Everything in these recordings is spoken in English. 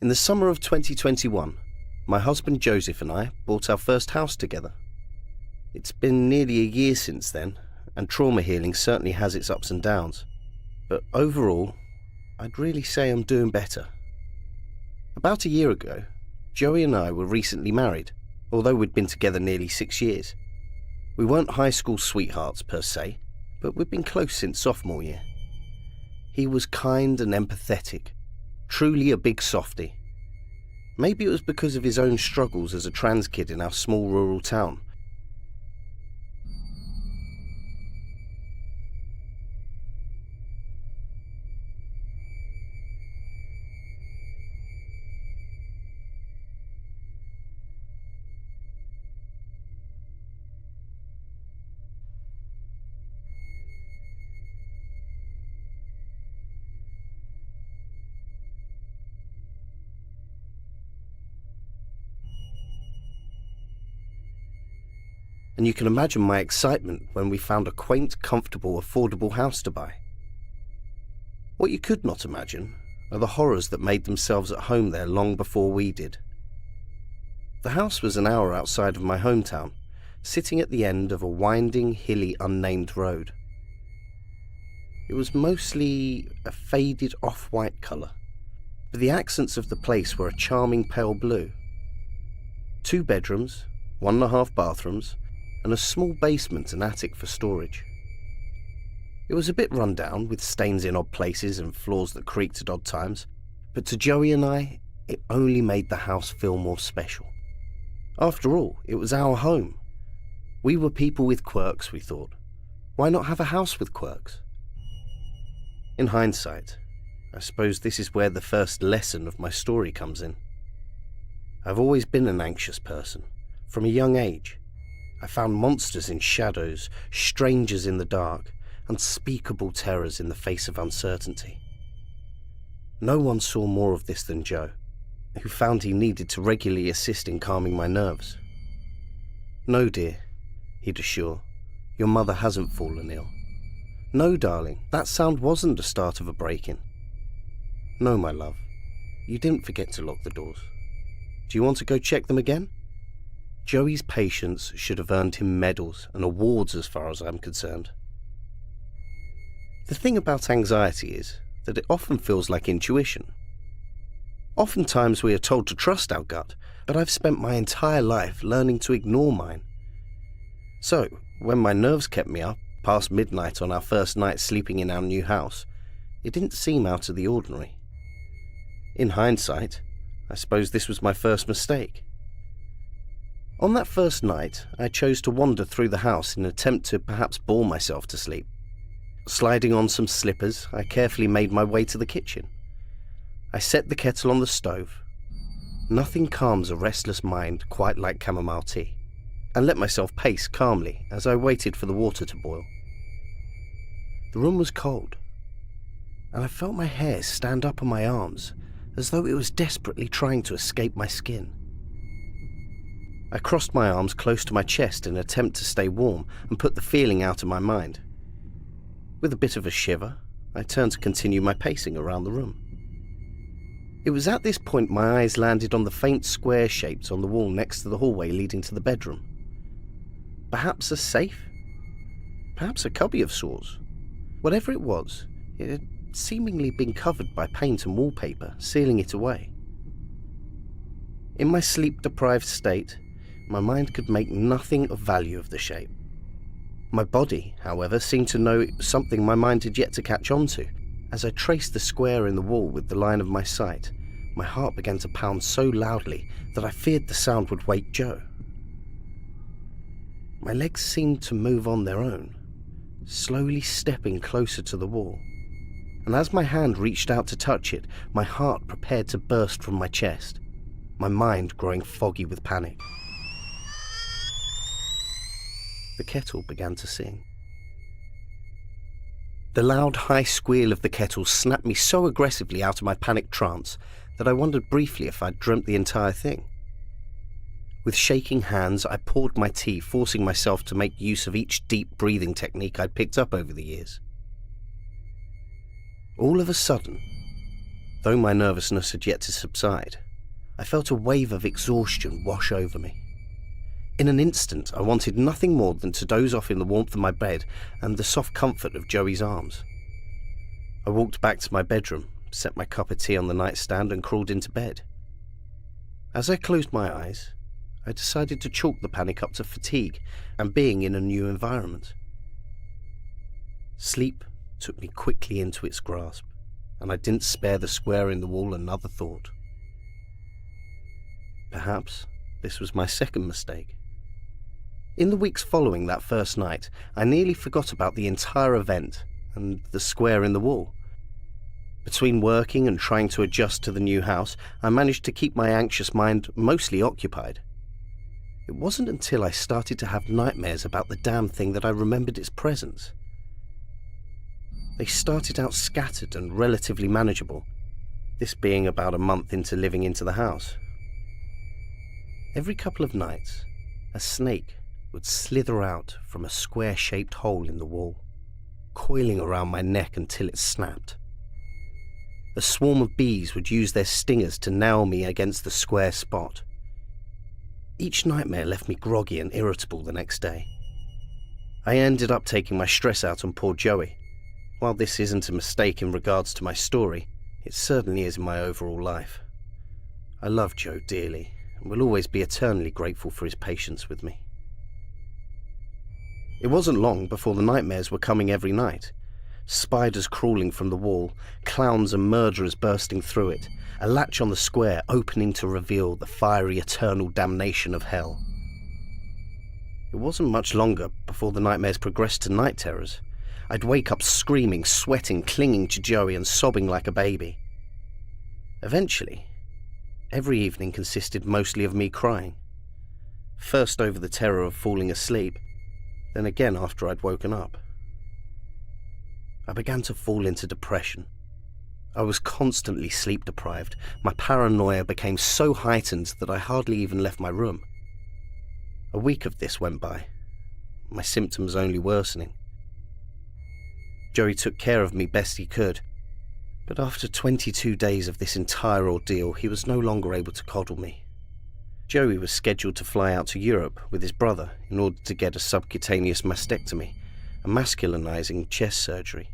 In the summer of 2021, my husband Joseph and I bought our first house together. It's been nearly a year since then, and trauma healing certainly has its ups and downs. But overall, I'd really say I'm doing better. About a year ago, Joey and I were recently married, although we'd been together nearly 6 years. We weren't high school sweethearts per se, but we'd been close since sophomore year. He was kind and empathetic, truly a big softie. Maybe it was because of his own struggles as a trans kid in our small rural town. And you can imagine my excitement when we found a quaint, comfortable, affordable house to buy. What you could not imagine are the horrors that made themselves at home there long before we did. The house was an hour outside of my hometown, sitting at the end of a winding, hilly, unnamed road. It was mostly a faded off-white colour, but the accents of the place were a charming pale blue. 2 bedrooms, 1.5 bathrooms, and a small basement and attic for storage. It was a bit run down, with stains in odd places and floors that creaked at odd times, but to Joey and I, it only made the house feel more special. After all, it was our home. We were people with quirks, we thought. Why not have a house with quirks? In hindsight, I suppose this is where the first lesson of my story comes in. I've always been an anxious person, from a young age. I found monsters in shadows, strangers in the dark, unspeakable terrors in the face of uncertainty. No one saw more of this than Joe, who found he needed to regularly assist in calming my nerves. "No, dear," he'd assure, "your mother hasn't fallen ill. No, darling, that sound wasn't the start of a break-in. No, my love, you didn't forget to lock the doors. Do you want to go check them again?" Joey's patience should have earned him medals and awards as far as I'm concerned. The thing about anxiety is that it often feels like intuition. Oftentimes we are told to trust our gut, but I've spent my entire life learning to ignore mine. So, when my nerves kept me up past midnight on our first night sleeping in our new house, it didn't seem out of the ordinary. In hindsight, I suppose this was my first mistake. On that first night, I chose to wander through the house in an attempt to perhaps bore myself to sleep. Sliding on some slippers, I carefully made my way to the kitchen. I set the kettle on the stove. Nothing calms a restless mind quite like chamomile tea, and let myself pace calmly as I waited for the water to boil. The room was cold, and I felt my hair stand up on my arms as though it was desperately trying to escape my skin. I crossed my arms close to my chest in an attempt to stay warm and put the feeling out of my mind. With a bit of a shiver, I turned to continue my pacing around the room. It was at this point my eyes landed on the faint square shapes on the wall next to the hallway leading to the bedroom. Perhaps a safe? Perhaps a cubby of sorts. Whatever it was, it had seemingly been covered by paint and wallpaper, sealing it away. In my sleep-deprived state, my mind could make nothing of value of the shape. My body, however, seemed to know it was something my mind had yet to catch on to. As I traced the square in the wall with the line of my sight, my heart began to pound so loudly that I feared the sound would wake Joe. My legs seemed to move on their own, slowly stepping closer to the wall. And as my hand reached out to touch it, my heart prepared to burst from my chest, my mind growing foggy with panic. The kettle began to sing. The loud, high squeal of the kettle snapped me so aggressively out of my panicked trance that I wondered briefly if I'd dreamt the entire thing. With shaking hands, I poured my tea, forcing myself to make use of each deep breathing technique I'd picked up over the years. All of a sudden, Though my nervousness had yet to subside, I felt a wave of exhaustion wash over me. In an instant, I wanted nothing more than to doze off in the warmth of my bed and the soft comfort of Joey's arms. I walked back to my bedroom, set my cup of tea on the nightstand and crawled into bed. As I closed my eyes, I decided to chalk the panic up to fatigue and being in a new environment. Sleep took me quickly into its grasp, and I didn't spare the square in the wall another thought. Perhaps this was my second mistake. In the weeks following that first night, I nearly forgot about the entire event and the square in the wall. Between working and trying to adjust to the new house, I managed to keep my anxious mind mostly occupied. It wasn't until I started to have nightmares about the damn thing that I remembered its presence. They started out scattered and relatively manageable, this being about a month into living into the house. Every couple of nights, a snake would slither out from a square-shaped hole in the wall, coiling around my neck until it snapped. A swarm of bees would use their stingers to nail me against the square spot. Each nightmare left me groggy and irritable the next day. I ended up taking my stress out on poor Joey. While this isn't a mistake in regards to my story, it certainly is in my overall life. I love Joe dearly and will always be eternally grateful for his patience with me. It wasn't long before the nightmares were coming every night. Spiders crawling from the wall, clowns and murderers bursting through it, a latch on the square opening to reveal the fiery eternal damnation of hell. It wasn't much longer before the nightmares progressed to night terrors. I'd wake up screaming, sweating, clinging to Joey and sobbing like a baby. Eventually, every evening consisted mostly of me crying. First over the terror of falling asleep, then again after I'd woken up. I began to fall into depression. I was constantly sleep deprived. My paranoia became so heightened that I hardly even left my room. A week of this went by, my symptoms only worsening. Joey took care of me best he could, but after 22 days of this entire ordeal, he was no longer able to coddle me. Joey was scheduled to fly out to Europe with his brother in order to get a subcutaneous mastectomy, a masculinizing chest surgery.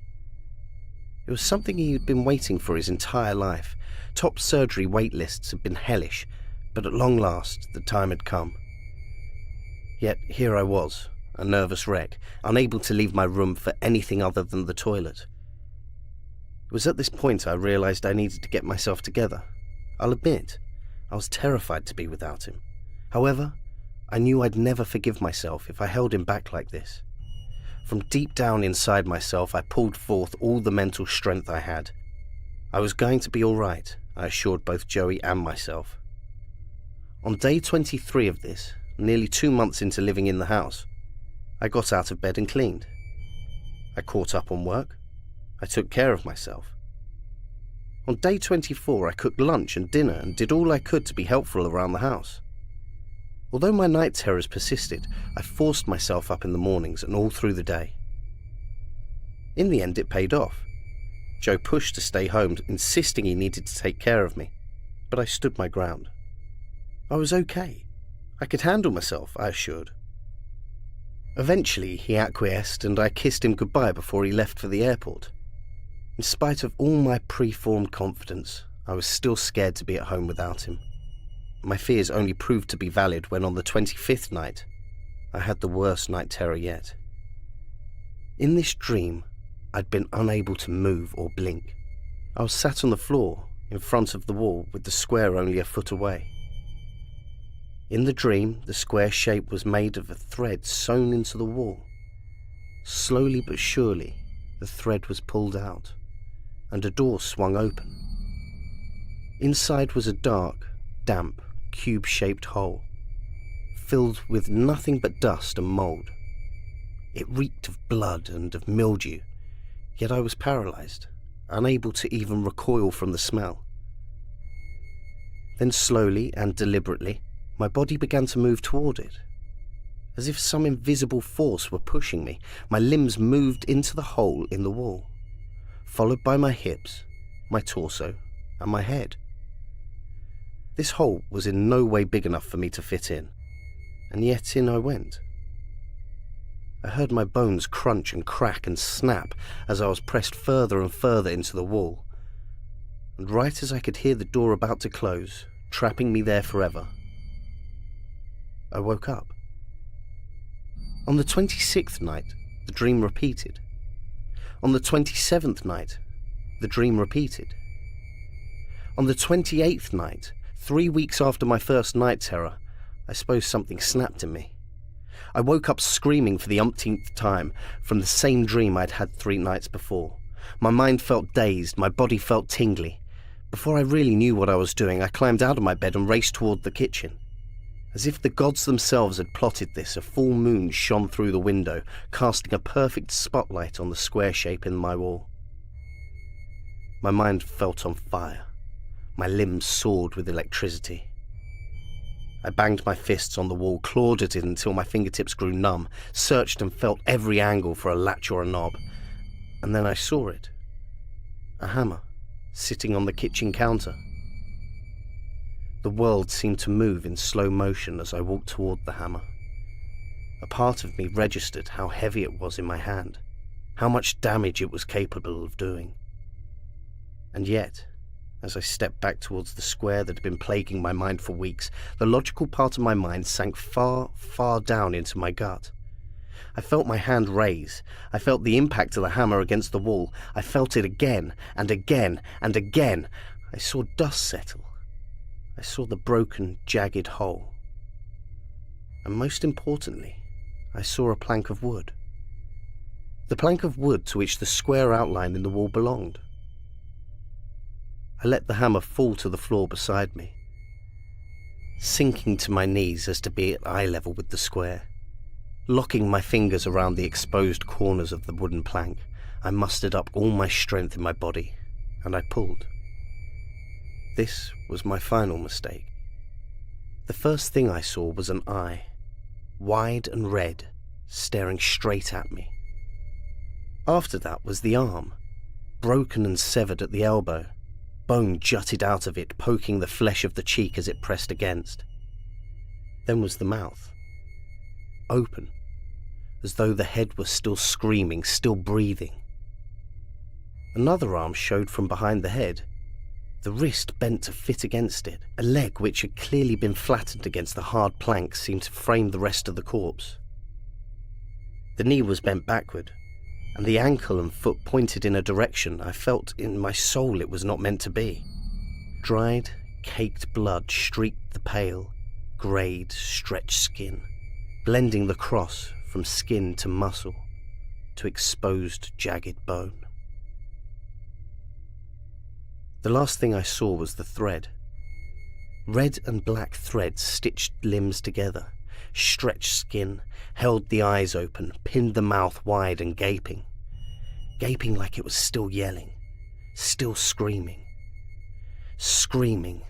It was something he had been waiting for his entire life. Top surgery wait lists had been hellish, but at long last the time had come. Yet here I was, a nervous wreck, unable to leave my room for anything other than the toilet. It was at this point I realized I needed to get myself together. I'll admit, I was terrified to be without him. However, I knew I'd never forgive myself if I held him back like this. From deep down inside myself, I pulled forth all the mental strength I had. I was going to be all right, I assured both Joey and myself. On day 23 of this, nearly 2 months into living in the house, I got out of bed and cleaned. I caught up on work. I took care of myself. On day 24, I cooked lunch and dinner and did all I could to be helpful around the house. Although my night terrors persisted, I forced myself up in the mornings and all through the day. In the end, it paid off. Joe pushed to stay home, insisting he needed to take care of me, but I stood my ground. I was okay. I could handle myself, I assured. Eventually, he acquiesced and I kissed him goodbye before he left for the airport. In spite of all my preformed confidence, I was still scared to be at home without him. My fears only proved to be valid when on the 25th night, I had the worst night terror yet. In this dream, I'd been unable to move or blink. I was sat on the floor, in front of the wall, with the square only a foot away. In the dream, the square shape was made of a thread sewn into the wall. Slowly but surely, the thread was pulled out, and a door swung open. Inside was a dark, damp, cube-shaped hole, filled with nothing but dust and mould. It reeked of blood and of mildew, yet I was paralyzed, unable to even recoil from the smell. Then slowly and deliberately, my body began to move toward it. As if some invisible force were pushing me, my limbs moved into the hole in the wall, followed by my hips, my torso, and my head. This hole was in no way big enough for me to fit in, and yet in I went. I heard my bones crunch and crack and snap as I was pressed further and further into the wall, and right as I could hear the door about to close, trapping me there forever, I woke up. On the 26th night, the dream repeated. On the 27th night, the dream repeated. On the 28th night, 3 weeks after my first night terror, I suppose something snapped in me. I woke up screaming for the umpteenth time from the same dream I'd had 3 nights before. My mind felt dazed, my body felt tingly. Before I really knew what I was doing, I climbed out of my bed and raced toward the kitchen. As if the gods themselves had plotted this, a full moon shone through the window, casting a perfect spotlight on the square shape in my wall. My mind felt on fire. My limbs soared with electricity. I banged my fists on the wall, clawed at it until my fingertips grew numb, searched and felt every angle for a latch or a knob. And then I saw it. A hammer, sitting on the kitchen counter. The world seemed to move in slow motion as I walked toward the hammer. A part of me registered how heavy it was in my hand, how much damage it was capable of doing. And yet, as I stepped back towards the square that had been plaguing my mind for weeks, the logical part of my mind sank far, far down into my gut. I felt my hand raise. I felt the impact of the hammer against the wall. I felt it again and again and again. I saw dust settle. I saw the broken, jagged hole. And most importantly, I saw a plank of wood. The plank of wood to which the square outline in the wall belonged. I let the hammer fall to the floor beside me, sinking to my knees as to be at eye level with the square. Locking my fingers around the exposed corners of the wooden plank, I mustered up all my strength in my body, and I pulled. This was my final mistake. The first thing I saw was an eye, wide and red, staring straight at me. After that was the arm, broken and severed at the elbow. Bone jutted out of it, poking the flesh of the cheek as it pressed against. Then was the mouth, open, as though the head was still screaming, still breathing. Another arm showed from behind the head, the wrist bent to fit against it. A leg which had clearly been flattened against the hard plank seemed to frame the rest of the corpse. The knee was bent backward, and the ankle and foot pointed in a direction I felt in my soul it was not meant to be. Dried, caked blood streaked the pale, greyed, stretched skin, blending the cross from skin to muscle to exposed, jagged bone. The last thing I saw was the thread. Red and black threads stitched limbs together, stretched skin, held the eyes open, pinned the mouth wide and gaping like it was still yelling, still screaming. Screaming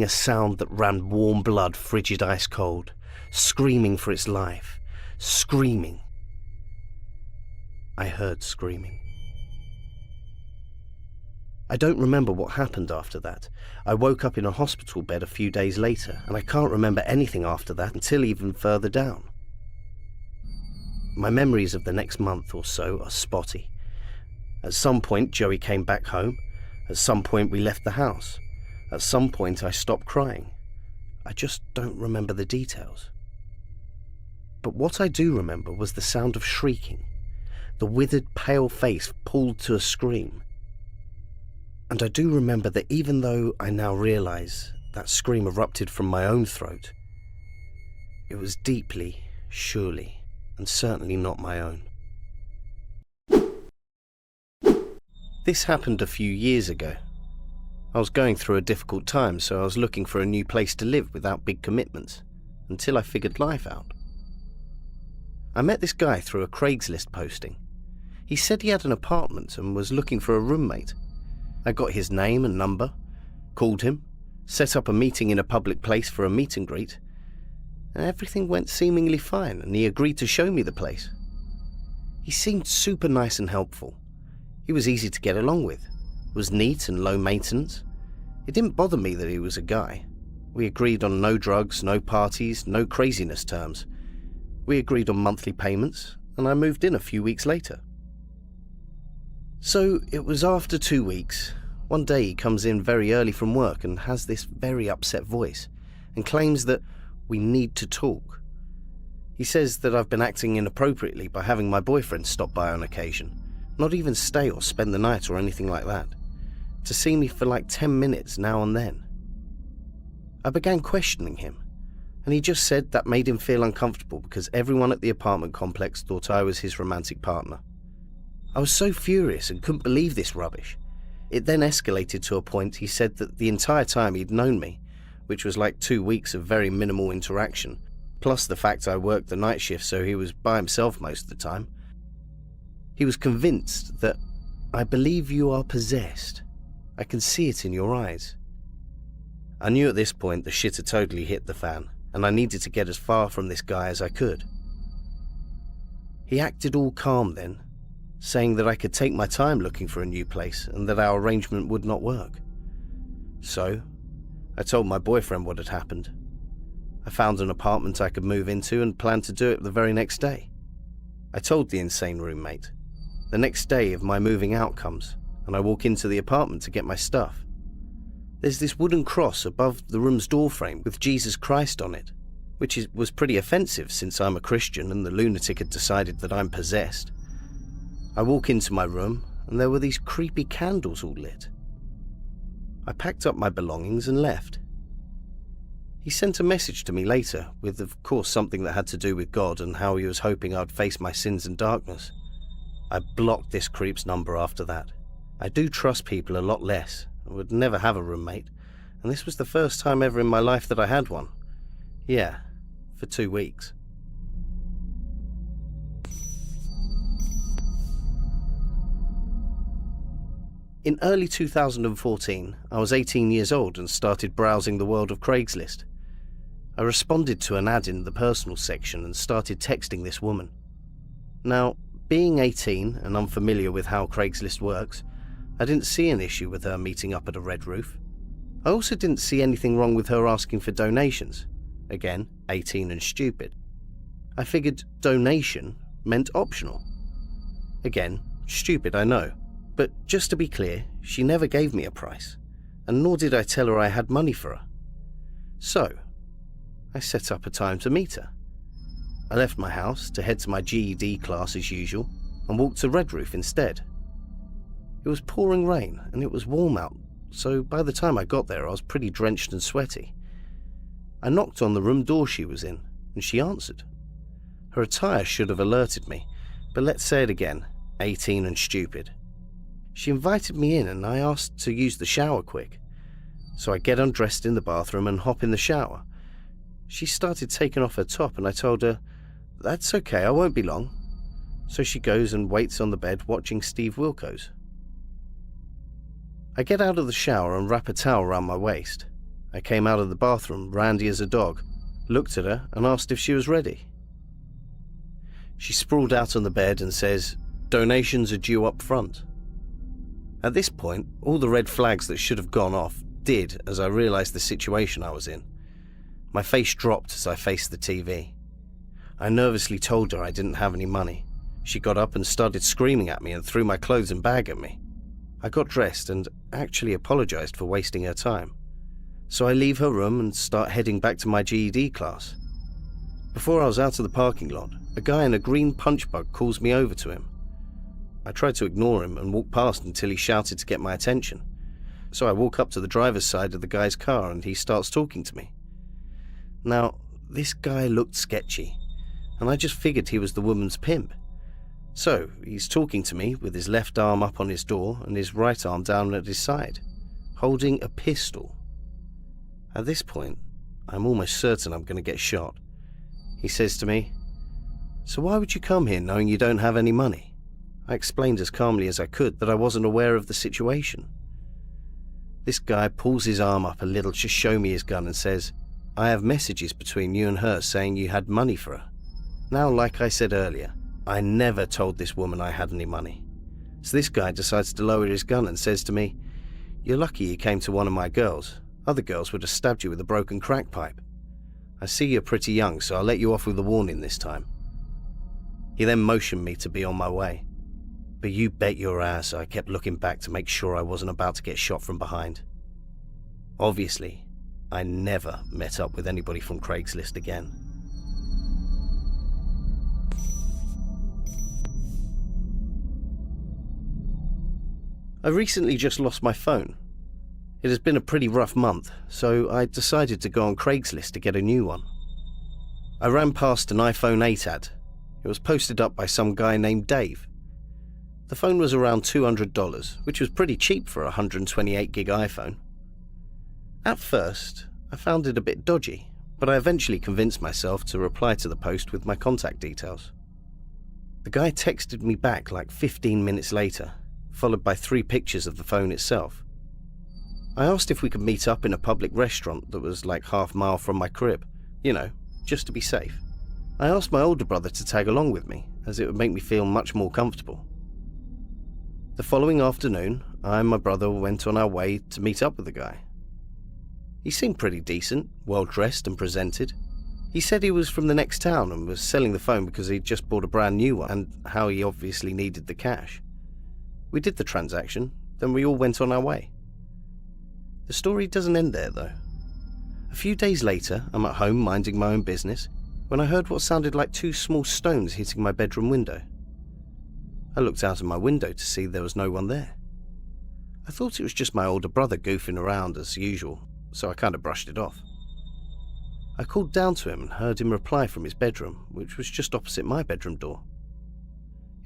a sound that ran warm blood frigid ice cold, screaming for its life, screaming. I heard screaming. I don't remember what happened after that. I woke up in a hospital bed a few days later, and I can't remember anything after that until even further down. My memories of the next month or so are spotty. At some point, Joey came back home. At some point, we left the house. At some point, I stopped crying. I just don't remember the details. But what I do remember was the sound of shrieking, the withered, pale face pulled to a scream. And I do remember that even though I now realise that scream erupted from my own throat, it was deeply, surely, and certainly not my own. This happened a few years ago. I was going through a difficult time, so I was looking for a new place to live without big commitments, until I figured life out. I met this guy through a Craigslist posting. He said he had an apartment and was looking for a roommate. I got his name and number, called him, set up a meeting in a public place for a meet and greet, and everything went seemingly fine, and he agreed to show me the place. He seemed super nice and helpful. He was easy to get along with. was neat and low maintenance. It didn't bother me that he was a guy. We agreed on no drugs, no parties, no craziness terms. We agreed on monthly payments, and I moved in a few weeks later. So it was after 2 weeks. One day he comes in very early from work and has this very upset voice and claims that we need to talk. He says that I've been acting inappropriately by having my boyfriend stop by on occasion, not even stay or spend the night or anything like that, to see me for like 10 minutes now and then. I began questioning him, and he just said that made him feel uncomfortable because everyone at the apartment complex thought I was his romantic partner. I was so furious and couldn't believe this rubbish. It then escalated to a point he said that the entire time he'd known me, which was like 2 weeks of very minimal interaction, plus the fact I worked the night shift so he was by himself most of the time, he was convinced that, "I believe you are possessed. I can see it in your eyes." I knew at this point the shit had totally hit the fan, and I needed to get as far from this guy as I could. He acted all calm then, saying that I could take my time looking for a new place and that our arrangement would not work. So, I told my boyfriend what had happened. I found an apartment I could move into and planned to do it the very next day. I told the insane roommate. The next day of my moving out comes, and I walk into the apartment to get my stuff. There's this wooden cross above the room's doorframe with Jesus Christ on it, which was pretty offensive since I'm a Christian and the lunatic had decided that I'm possessed. I walk into my room, and there were these creepy candles all lit. I packed up my belongings and left. He sent a message to me later, with of course something that had to do with God and how he was hoping I'd face my sins and darkness. I blocked this creep's number after that. I do trust people a lot less. I would never have a roommate, and this was the first time ever in my life that I had one. Yeah, for 2 weeks. In early 2014, I was 18 years old and started browsing the world of Craigslist. I responded to an ad in the personal section and started texting this woman. Now, being 18 and unfamiliar with how Craigslist works, I didn't see an issue with her meeting up at a Red Roof. I also didn't see anything wrong with her asking for donations. Again, 18 and stupid. I figured donation meant optional. Again, stupid, I know. But just to be clear, she never gave me a price, and nor did I tell her I had money for her. So, I set up a time to meet her. I left my house to head to my GED class as usual, and walked to Red Roof instead. It was pouring rain, and it was warm out, so by the time I got there I was pretty drenched and sweaty. I knocked on the room door she was in, and she answered. Her attire should have alerted me, but let's say it again, 18 and stupid. She invited me in and I asked to use the shower quick. So I get undressed in the bathroom and hop in the shower. She started taking off her top and I told her, "That's okay, I won't be long." So she goes and waits on the bed watching Steve Wilkos. I get out of the shower and wrap a towel around my waist. I came out of the bathroom, randy as a dog, looked at her and asked if she was ready. She sprawled out on the bed and says, "Donations are due up front." At this point, all the red flags that should have gone off did as I realized the situation I was in. My face dropped as I faced the TV. I nervously told her I didn't have any money. She got up and started screaming at me and threw my clothes and bag at me. I got dressed and actually apologized for wasting her time. So I leave her room and start heading back to my GED class. Before I was out of the parking lot, a guy in a green punch bug calls me over to him. I tried to ignore him and walk past until he shouted to get my attention. So I walk up to the driver's side of the guy's car and he starts talking to me. Now, this guy looked sketchy, and I just figured he was the woman's pimp. So he's talking to me with his left arm up on his door and his right arm down at his side, holding a pistol. At this point, I'm almost certain I'm going to get shot. He says to me, "So why would you come here knowing you don't have any money?" I explained as calmly as I could that I wasn't aware of the situation. This guy pulls his arm up a little to show me his gun and says, "I have messages between you and her saying you had money for her." Now, like I said earlier, I never told this woman I had any money. So this guy decides to lower his gun and says to me, You're lucky you came to one of my girls. Other girls would have stabbed you with a broken crack pipe. I see you're pretty young, so I'll let you off with a warning this time." He then motioned me to be on my way. But you bet your ass I kept looking back to make sure I wasn't about to get shot from behind. Obviously, I never met up with anybody from Craigslist again. I recently just lost my phone. It has been a pretty rough month, so I decided to go on Craigslist to get a new one. I ran past an iPhone 8 ad. It was posted up by some guy named Dave. The phone was around $200, which was pretty cheap for a 128 gig iPhone. At first, I found it a bit dodgy, but I eventually convinced myself to reply to the post with my contact details. The guy texted me back like 15 minutes later, followed by 3 pictures of the phone itself. I asked if we could meet up in a public restaurant that was like half mile from my crib, just to be safe. I asked my older brother to tag along with me, as it would make me feel much more comfortable. The following afternoon, I and my brother went on our way to meet up with the guy. He seemed pretty decent, well-dressed and presented. He said he was from the next town and was selling the phone because he'd just bought a brand new one and how he obviously needed the cash. We did the transaction, then we all went on our way. The story doesn't end there, though. A few days later, I'm at home minding my own business when I heard what sounded like 2 small stones hitting my bedroom window. I looked out of my window to see there was no one there. I thought it was just my older brother goofing around as usual, so I kind of brushed it off. I called down to him and heard him reply from his bedroom, which was just opposite my bedroom door.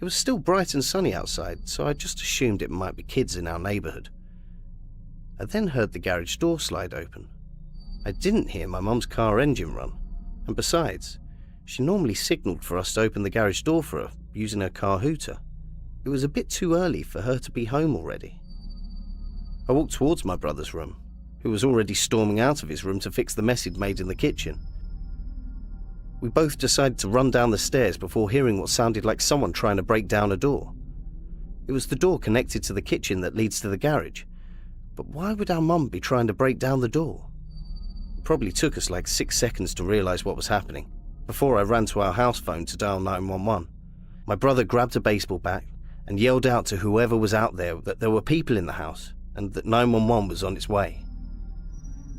It was still bright and sunny outside, so I just assumed it might be kids in our neighborhood. I then heard the garage door slide open. I didn't hear my mum's car engine run, and besides, she normally signaled for us to open the garage door for her using her car hooter. It was a bit too early for her to be home already. I walked towards my brother's room, who was already storming out of his room to fix the mess he'd made in the kitchen. We both decided to run down the stairs before hearing what sounded like someone trying to break down a door. It was the door connected to the kitchen that leads to the garage, but why would our mum be trying to break down the door? It probably took us like 6 seconds to realize what was happening, before I ran to our house phone to dial 911. My brother grabbed a baseball bat and yelled out to whoever was out there that there were people in the house and that 911 was on its way.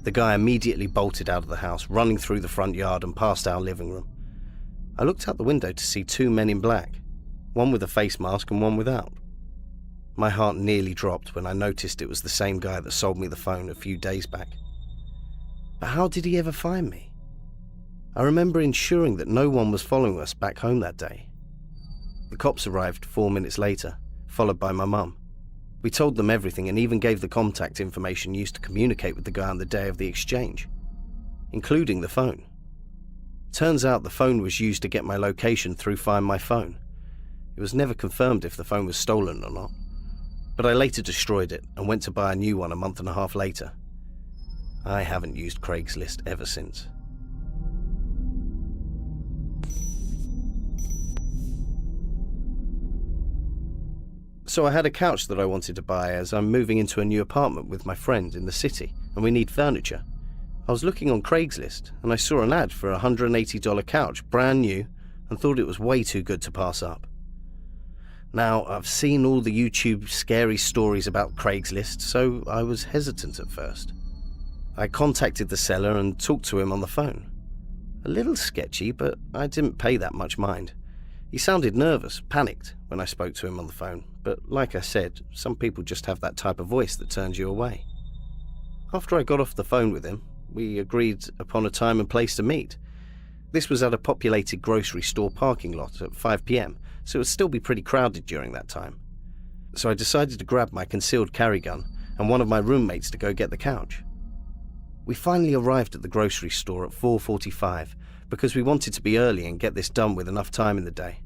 The guy immediately bolted out of the house, running through the front yard and past our living room. I looked out the window to see 2 men in black, one with a face mask and one without. My heart nearly dropped when I noticed it was the same guy that sold me the phone a few days back. But how did he ever find me? I remember ensuring that no one was following us back home that day. The cops arrived 4 minutes later, followed by my mum. We told them everything and even gave the contact information used to communicate with the guy on the day of the exchange, including the phone. Turns out the phone was used to get my location through Find My Phone. It was never confirmed if the phone was stolen or not, but I later destroyed it and went to buy a new one a month and a half later. I haven't used Craigslist ever since. So I had a couch that I wanted to buy as I'm moving into a new apartment with my friend in the city and we need furniture. I was looking on Craigslist and I saw an ad for a $180 couch, brand new, and thought it was way too good to pass up. Now, I've seen all the YouTube scary stories about Craigslist, so I was hesitant at first. I contacted the seller and talked to him on the phone. A little sketchy, but I didn't pay that much mind. He sounded nervous, panicked when I spoke to him on the phone, but like I said, some people just have that type of voice that turns you away. After I got off the phone with him, we agreed upon a time and place to meet. This was at a populated grocery store parking lot at 5 p.m, so it would still be pretty crowded during that time. So I decided to grab my concealed carry gun and one of my roommates to go get the couch. We finally arrived at the grocery store at 4:45 because we wanted to be early and get this done with enough time in the day.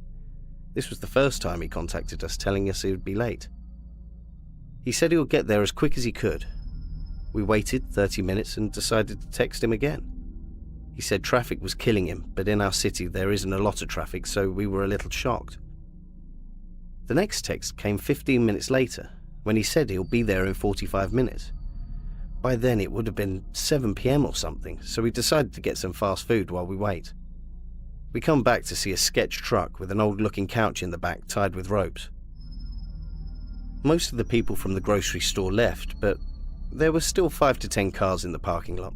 This was the first time he contacted us telling us he would be late. He said he would get there as quick as he could. We waited 30 minutes and decided to text him again. He said traffic was killing him, but in our city there isn't a lot of traffic, so we were a little shocked. The next text came 15 minutes later, when he said he'll be there in 45 minutes. By then it would have been 7 p.m. or something, so we decided to get some fast food while we wait. We come back to see a sketch truck with an old-looking couch in the back tied with ropes. Most of the people from the grocery store left, but there were still 5 to 10 cars in the parking lot.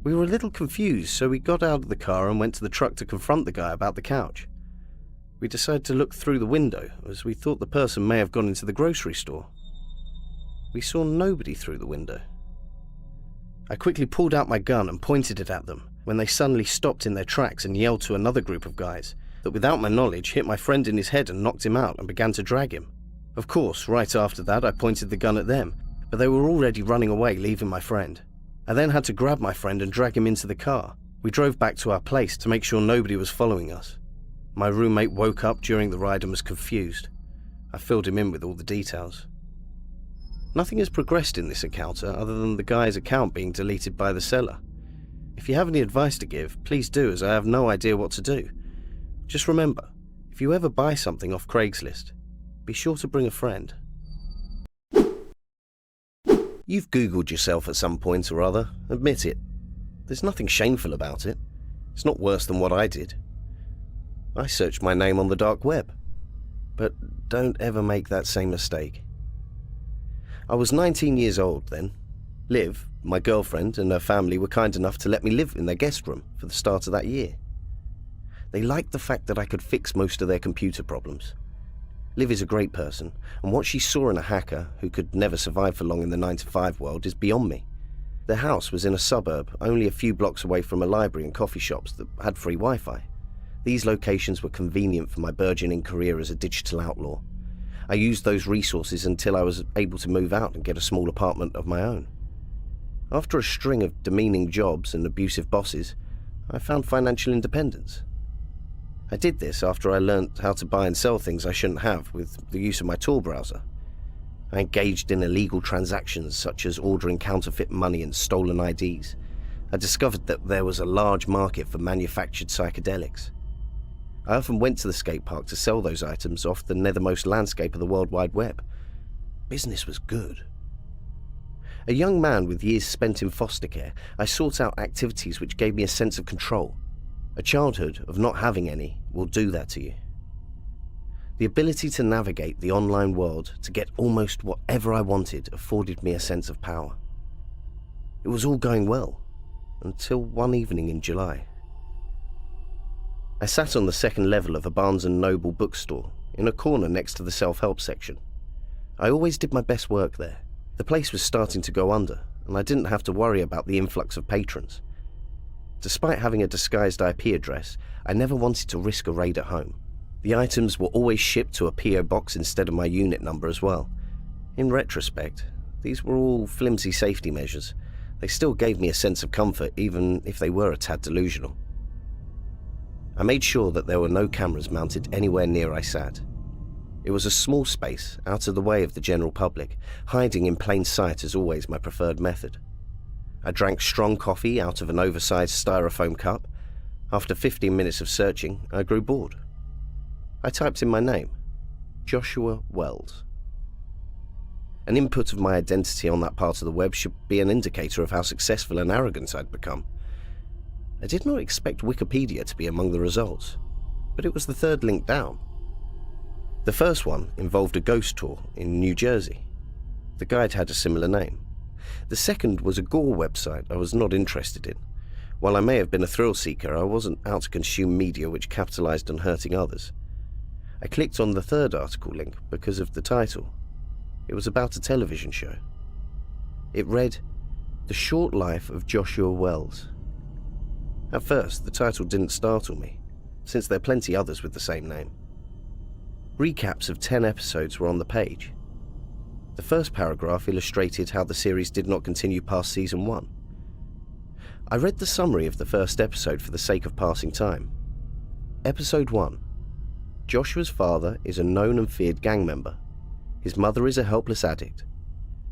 We were a little confused, so we got out of the car and went to the truck to confront the guy about the couch. We decided to look through the window, as we thought the person may have gone into the grocery store. We saw nobody through the window. I quickly pulled out my gun and pointed it at them, when they suddenly stopped in their tracks and yelled to another group of guys that, without my knowledge, hit my friend in his head and knocked him out and began to drag him. Of course, right after that I pointed the gun at them, but they were already running away, leaving my friend. I then had to grab my friend and drag him into the car. We drove back to our place to make sure nobody was following us. My roommate woke up during the ride and was confused. I filled him in with all the details. Nothing has progressed in this encounter other than the guy's account being deleted by the seller. If you have any advice to give, please do, as I have no idea what to do. Just remember, if you ever buy something off Craigslist, be sure to bring a friend. You've Googled yourself at some point or other, admit it. There's nothing shameful about it. It's not worse than what I did. I searched my name on the dark web. But don't ever make that same mistake. I was 19 years old then. Liv, my girlfriend, and her family were kind enough to let me live in their guest room for the start of that year. They liked the fact that I could fix most of their computer problems. Liv is a great person, and what she saw in a hacker who could never survive for long in the 9-to-5 world is beyond me. Their house was in a suburb, only a few blocks away from a library and coffee shops that had free Wi-Fi. These locations were convenient for my burgeoning career as a digital outlaw. I used those resources until I was able to move out and get a small apartment of my own. After a string of demeaning jobs and abusive bosses, I found financial independence. I did this after I learned how to buy and sell things I shouldn't have with the use of my Tor browser. I engaged in illegal transactions such as ordering counterfeit money and stolen IDs. I discovered that there was a large market for manufactured psychedelics. I often went to the skate park to sell those items off the nethermost landscape of the World Wide Web. Business was good. A young man with years spent in foster care, I sought out activities which gave me a sense of control. A childhood of not having any will do that to you. The ability to navigate the online world to get almost whatever I wanted afforded me a sense of power. It was all going well, until one evening in July. I sat on the second level of a Barnes & Noble bookstore, in a corner next to the self-help section. I always did my best work there. The place was starting to go under, and I didn't have to worry about the influx of patrons. Despite having a disguised IP address, I never wanted to risk a raid at home. The items were always shipped to a PO box instead of my unit number as well. In retrospect, these were all flimsy safety measures. They still gave me a sense of comfort, even if they were a tad delusional. I made sure that there were no cameras mounted anywhere near I sat. It was a small space, out of the way of the general public. Hiding in plain sight is always my preferred method. I drank strong coffee out of an oversized styrofoam cup. After 15 minutes of searching, I grew bored. I typed in my name, Joshua Wells. An input of my identity on that part of the web should be an indicator of how successful and arrogant I'd become. I did not expect Wikipedia to be among the results, but it was the third link down. The first one involved a ghost tour in New Jersey. The guide had a similar name. The second was a gore website I was not interested in. While I may have been a thrill seeker, I wasn't out to consume media which capitalized on hurting others. I clicked on the third article link because of the title. It was about a television show. It read, The Short Life of Joshua Wells. At first, the title didn't startle me, since there are plenty others with the same name. Recaps of 10 episodes were on the page. The first paragraph illustrated how the series did not continue past season 1. I read the summary of the first episode for the sake of passing time. Episode 1. Joshua's father is a known and feared gang member. His mother is a helpless addict.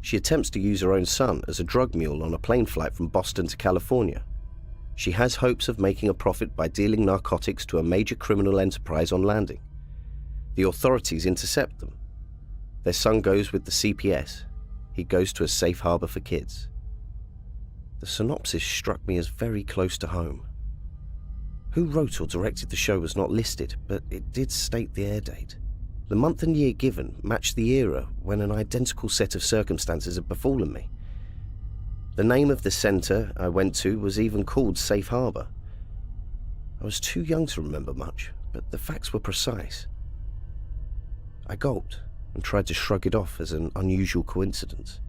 She attempts to use her own son as a drug mule on a plane flight from Boston to California. She has hopes of making a profit by dealing narcotics to a major criminal enterprise on landing. The authorities intercept them. Their son goes with the CPS. He goes to a safe harbor for kids. The synopsis struck me as very close to home. Who wrote or directed the show was not listed, but it did state the air date. The month and year given matched the era when an identical set of circumstances had befallen me. The name of the centre I went to was even called Safe Harbor. I was too young to remember much, but the facts were precise. I gulped and tried to shrug it off as an unusual coincidence.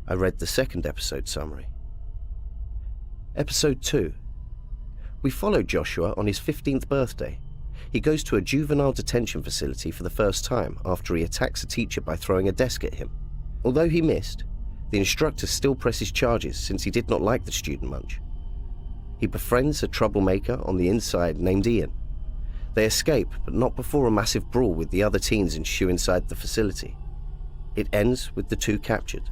I read the second episode summary. Episode 2. We follow Joshua on his 15th birthday. He goes to a juvenile detention facility for the first time after he attacks a teacher by throwing a desk at him. Although he missed, the instructor still presses charges since he did not like the student much. He befriends a troublemaker on the inside named Ian. They escape, but not before a massive brawl with the other teens ensue inside the facility. It ends with the two captured.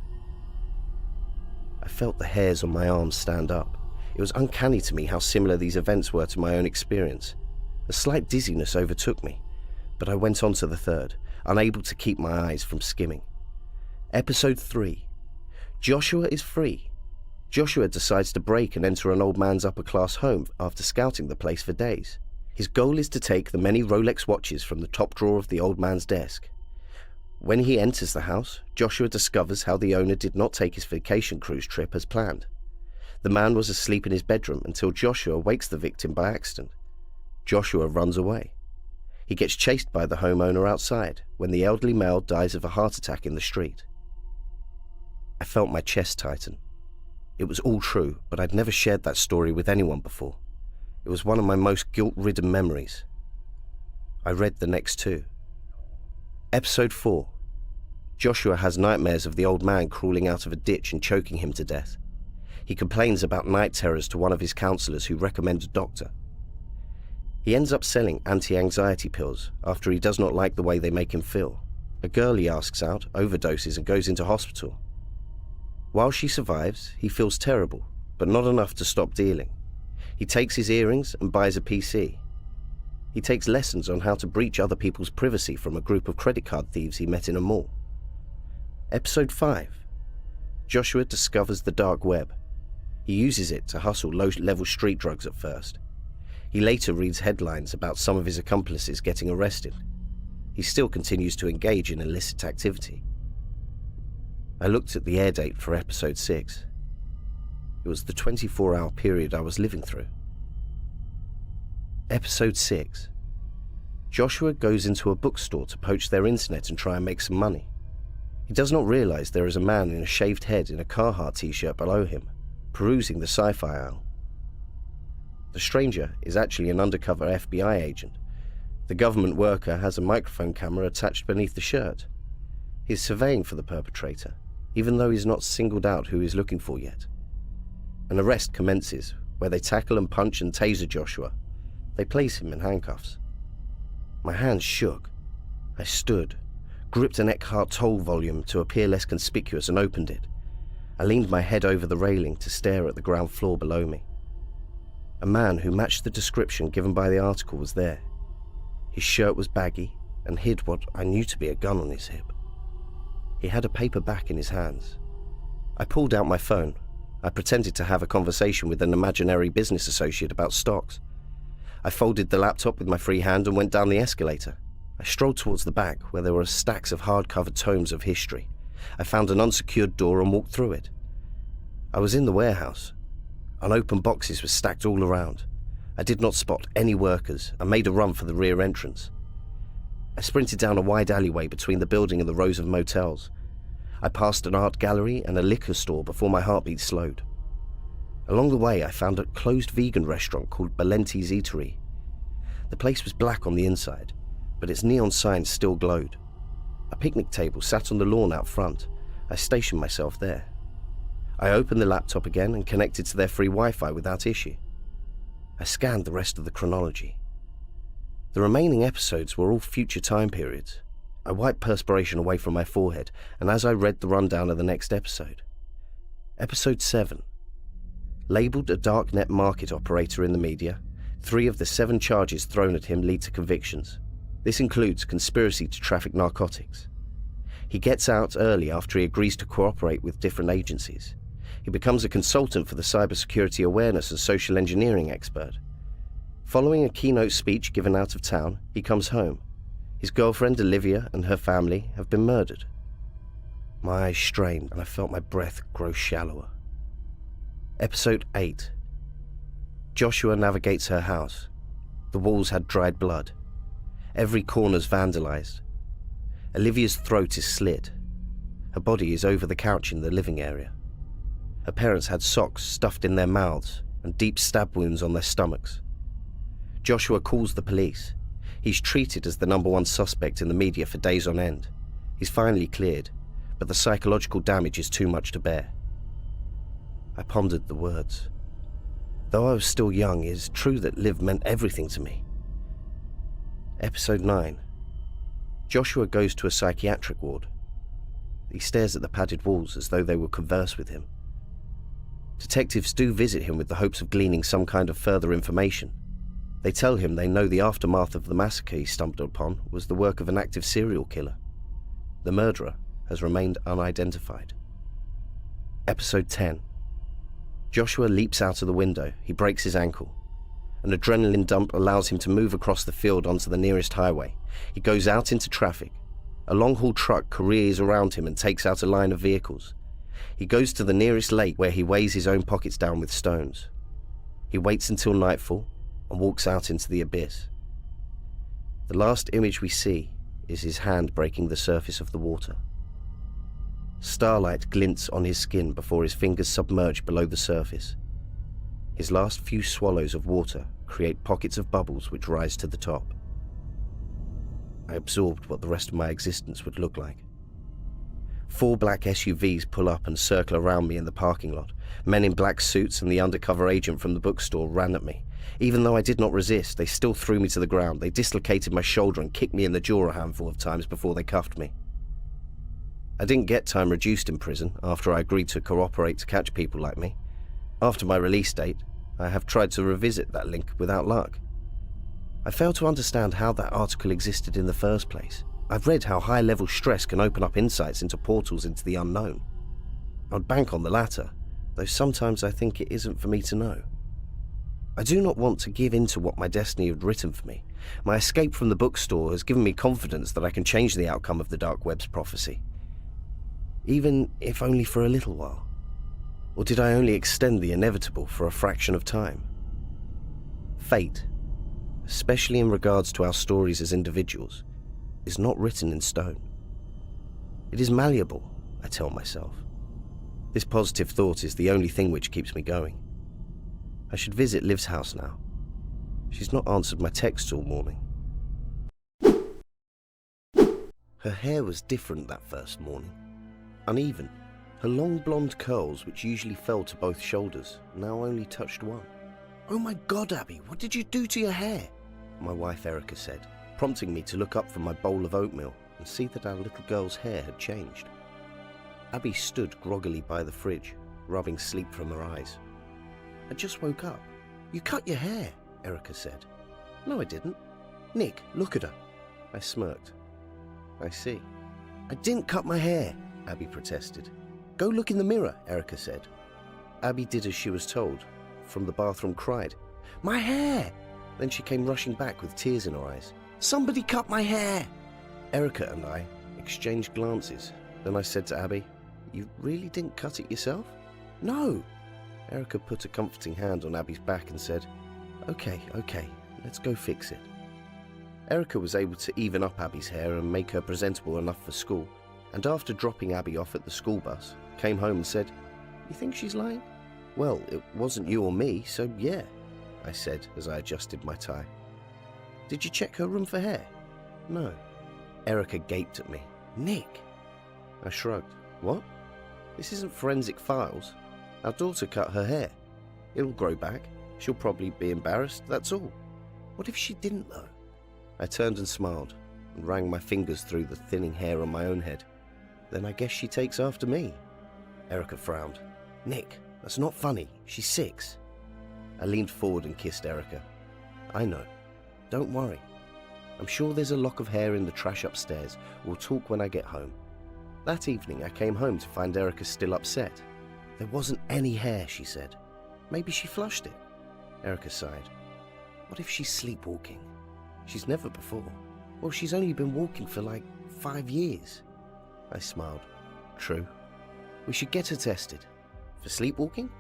I felt the hairs on my arms stand up. It was uncanny to me how similar these events were to my own experience. A slight dizziness overtook me, but I went on to the third, unable to keep my eyes from skimming. Episode 3. Joshua is free. Joshua decides to break and enter an old man's upper-class home after scouting the place for days. His goal is to take the many Rolex watches from the top drawer of the old man's desk. When he enters the house, Joshua discovers how the owner did not take his vacation cruise trip as planned. The man was asleep in his bedroom until Joshua wakes the victim by accident. Joshua runs away. He gets chased by the homeowner outside when the elderly male dies of a heart attack in the street. I felt my chest tighten. It was all true, but I'd never shared that story with anyone before. It was one of my most guilt-ridden memories. I read the next two. Episode 4. Joshua has nightmares of the old man crawling out of a ditch and choking him to death. He complains about night terrors to one of his counselors who recommends a doctor. He ends up selling anti-anxiety pills after he does not like the way they make him feel. A girl he asks out overdoses and goes into hospital. While she survives, he feels terrible, but not enough to stop dealing. He takes his earrings and buys a PC. He takes lessons on how to breach other people's privacy from a group of credit card thieves he met in a mall. Episode 5. Joshua discovers the dark web. He uses it to hustle low-level street drugs at first. He later reads headlines about some of his accomplices getting arrested. He still continues to engage in illicit activity. I looked at the air date for episode 6. It was the 24-hour period I was living through. Episode 6. Joshua goes into a bookstore to poach their internet and try and make some money. He does not realize there is a man in a shaved head in a Carhartt t-shirt below him, perusing the sci-fi aisle. The stranger is actually an undercover FBI agent. The government worker has a microphone camera attached beneath the shirt. He is surveying for the perpetrator, even though he is not singled out who he is looking for yet. An arrest commences, where they tackle and punch and taser Joshua. They place him in handcuffs. My hands shook. I stood, gripped an Eckhart Tolle volume to appear less conspicuous and opened it. I leaned my head over the railing to stare at the ground floor below me. A man who matched the description given by the article was there. His shirt was baggy and hid what I knew to be a gun on his hip. He had a paper back in his hands. I pulled out my phone. I pretended to have a conversation with an imaginary business associate about stocks. I folded the laptop with my free hand and went down the escalator. I strolled towards the back where there were stacks of hard-covered tomes of history. I found an unsecured door and walked through it. I was in the warehouse. Unopened boxes were stacked all around. I did not spot any workers and made a run for the rear entrance. I sprinted down a wide alleyway between the building and the rows of motels. I passed an art gallery and a liquor store before my heartbeat slowed. Along the way, I found a closed vegan restaurant called Balenti's Eatery. The place was black on the inside, but its neon sign still glowed. A picnic table sat on the lawn out front. I stationed myself there. I opened the laptop again and connected to their free Wi-Fi without issue. I scanned the rest of the chronology. The remaining episodes were all future time periods. I wiped perspiration away from my forehead, and as I read the rundown of the next episode. Episode 7. Labelled a darknet market operator in the media, 3 of the 7 charges thrown at him lead to convictions. This includes conspiracy to traffic narcotics. He gets out early after he agrees to cooperate with different agencies. He becomes a consultant for the cybersecurity awareness and social engineering expert. Following a keynote speech given out of town, he comes home. His girlfriend Olivia and her family have been murdered. My eyes strained and I felt my breath grow shallower. Episode 8. Joshua navigates her house. The walls had dried blood. Every corner's vandalized. Olivia's throat is slit. Her body is over the couch in the living area. Her parents had socks stuffed in their mouths and deep stab wounds on their stomachs. Joshua calls the police. He's treated as the #1 suspect in the media for days on end. He's finally cleared, but the psychological damage is too much to bear. I pondered the words. Though I was still young, it is true that Liv meant everything to me. Episode 9. Joshua goes to a psychiatric ward. He stares at the padded walls as though they will converse with him. Detectives do visit him with the hopes of gleaning some kind of further information. They tell him they know the aftermath of the massacre he stumbled upon was the work of an active serial killer. The murderer has remained unidentified. Episode 10. Joshua leaps out of the window. He breaks his ankle. An adrenaline dump allows him to move across the field onto the nearest highway. He goes out into traffic. A long-haul truck careers around him and takes out a line of vehicles. He goes to the nearest lake where he weighs his own pockets down with stones. He waits until nightfall and walks out into the abyss. The last image we see is his hand breaking the surface of the water. Starlight glints on his skin before his fingers submerge below the surface. His last few swallows of water create pockets of bubbles which rise to the top. I absorbed what the rest of my existence would look like. 4 black SUVs pull up and circle around me in the parking lot. Men in black suits and the undercover agent from the bookstore ran at me. Even though I did not resist, they still threw me to the ground. They dislocated my shoulder and kicked me in the jaw a handful of times before they cuffed me. I didn't get time reduced in prison after I agreed to cooperate to catch people like me. After my release date, I have tried to revisit that link without luck. I fail to understand how that article existed in the first place. I've read how high-level stress can open up insights into portals into the unknown. I'd bank on the latter, though sometimes I think it isn't for me to know. I do not want to give in to what my destiny had written for me. My escape from the bookstore has given me confidence that I can change the outcome of the dark web's prophecy. Even if only for a little while. Or did I only extend the inevitable for a fraction of time? Fate, especially in regards to our stories as individuals, is not written in stone. It is malleable, I tell myself. This positive thought is the only thing which keeps me going. I should visit Liv's house now. She's not answered my texts all morning. Her hair was different that first morning. Uneven. Her long blonde curls, which usually fell to both shoulders, now only touched one. "Oh my God, Abby, what did you do to your hair?" my wife Erica said, prompting me to look up from my bowl of oatmeal and see that our little girl's hair had changed. Abby stood groggily by the fridge, rubbing sleep from her eyes. "I just woke up." "You cut your hair," Erica said. "No, I didn't." "Nick, look at her." I smirked. "I see." "I didn't cut my hair," Abby protested. "Go look in the mirror," Erica said. Abby did as she was told. From the bathroom cried, "My hair!" Then she came rushing back with tears in her eyes. "Somebody cut my hair!" Erica and I exchanged glances. Then I said to Abby, "You really didn't cut it yourself?" "No." Erica put a comforting hand on Abby's back and said, Okay, let's go fix it." Erica was able to even up Abby's hair and make her presentable enough for school, and after dropping Abby off at the school bus, came home and said, "You think she's lying?" "Well, it wasn't you or me, so yeah," I said as I adjusted my tie. "Did you check her room for hair?" "No." Erica gaped at me. "Nick!" I shrugged. "What? This isn't forensic files. Our daughter cut her hair. It'll grow back. She'll probably be embarrassed, that's all. What if she didn't, though?" I turned and smiled and ran my fingers through the thinning hair on my own head. "Then I guess she takes after me." Erica frowned. "Nick, that's not funny. She's 6. I leaned forward and kissed Erica. "I know. Don't worry. I'm sure there's a lock of hair in the trash upstairs. We'll talk when I get home." That evening I came home to find Erica still upset. There wasn't any hair, she said. Maybe she flushed it. Erica sighed. What if she's sleepwalking? She's never before. Well, she's only been walking for like 5 years. I smiled. True. We should get her tested. For sleepwalking?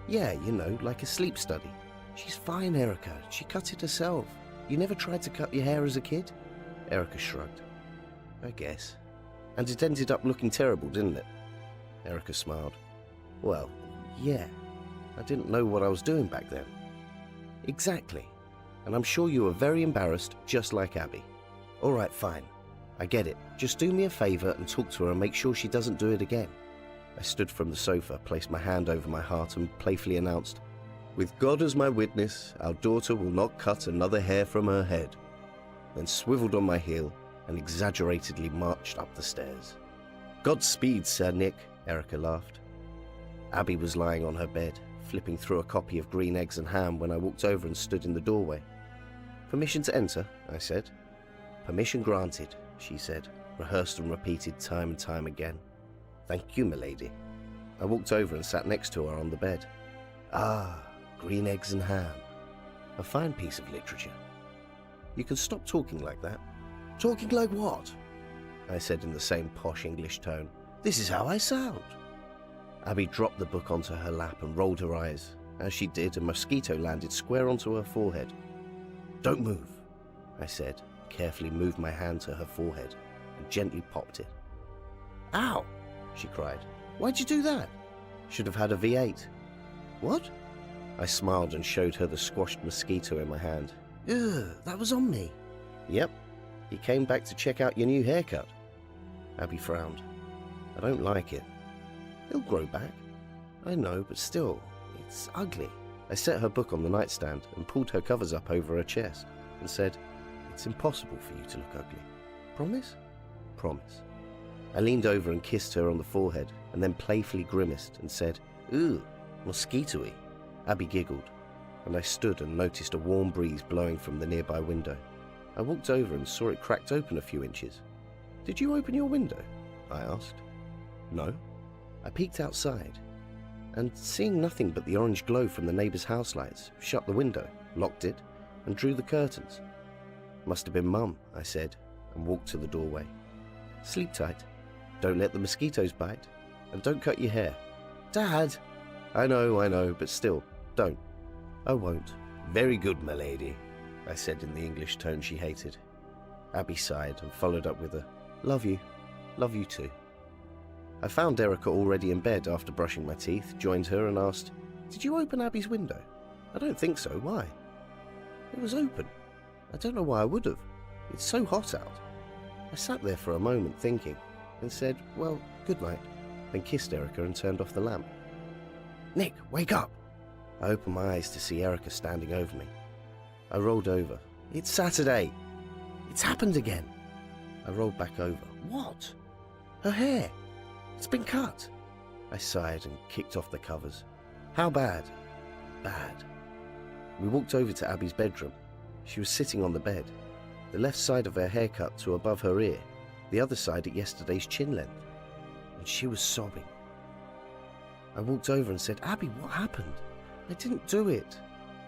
Yeah, you know, like a sleep study. She's fine, Erica. She cut it herself. You never tried to cut your hair as a kid? Erica shrugged. I guess. And it ended up looking terrible, didn't it? Erica smiled. Well, yeah. I didn't know what I was doing back then. Exactly. And I'm sure you were very embarrassed, just like Abby. All right, fine. I get it. Just do me a favor and talk to her and make sure she doesn't do it again. I stood from the sofa, placed my hand over my heart and playfully announced, With God as my witness, our daughter will not cut another hair from her head. Then swiveled on my heel and exaggeratedly marched up the stairs. Godspeed, Sir Nick, Erica laughed. Abby was lying on her bed, flipping through a copy of Green Eggs and Ham when I walked over and stood in the doorway. Permission to enter, I said. Permission granted, she said, rehearsed and repeated time and time again. Thank you, milady. I walked over and sat next to her on the bed. Ah, Green Eggs and Ham. A fine piece of literature. You can stop talking like that. Talking like what? I said in the same posh English tone. This is how I sound. Abby dropped the book onto her lap and rolled her eyes. As she did, a mosquito landed square onto her forehead. Don't move, I said, carefully moved my hand to her forehead and gently popped it. Ow, she cried. Why'd you do that? Should have had a V8. What? I smiled and showed her the squashed mosquito in my hand. Ugh, that was on me. Yep, he came back to check out your new haircut. Abby frowned. I don't like it. It'll grow back. I know, but still, it's ugly. I set her book on the nightstand and pulled her covers up over her chest and said, It's impossible for you to look ugly. Promise? Promise. I leaned over and kissed her on the forehead and then playfully grimaced and said, Ooh, mosquito-y. Abby giggled, and I stood and noticed a warm breeze blowing from the nearby window. I walked over and saw it cracked open a few inches. Did you open your window? I asked. No. I peeked outside, and seeing nothing but the orange glow from the neighbour's house lights, shut the window, locked it, and drew the curtains. Must have been Mum, I said, and walked to the doorway. Sleep tight. Don't let the mosquitoes bite, and don't cut your hair. Dad! I know, but still, don't. I won't. Very good, my lady, I said in the English tone she hated. Abby sighed and followed up with a, Love you. Love you too. I found Erica already in bed after brushing my teeth, joined her and asked, Did you open Abby's window? I don't think so. Why? It was open. I don't know why I would have. It's so hot out. I sat there for a moment thinking and said, Well, good night, then kissed Erica and turned off the lamp. Nick, wake up! I opened my eyes to see Erica standing over me. I rolled over. It's Saturday. It's happened again. I rolled back over. What? Her hair. It's been cut. I sighed and kicked off the covers. How bad? Bad. We walked over to Abby's bedroom. She was sitting on the bed, the left side of her hair cut to above her ear, the other side at yesterday's chin length, and she was sobbing. I walked over and said, Abby, what happened? I didn't do it.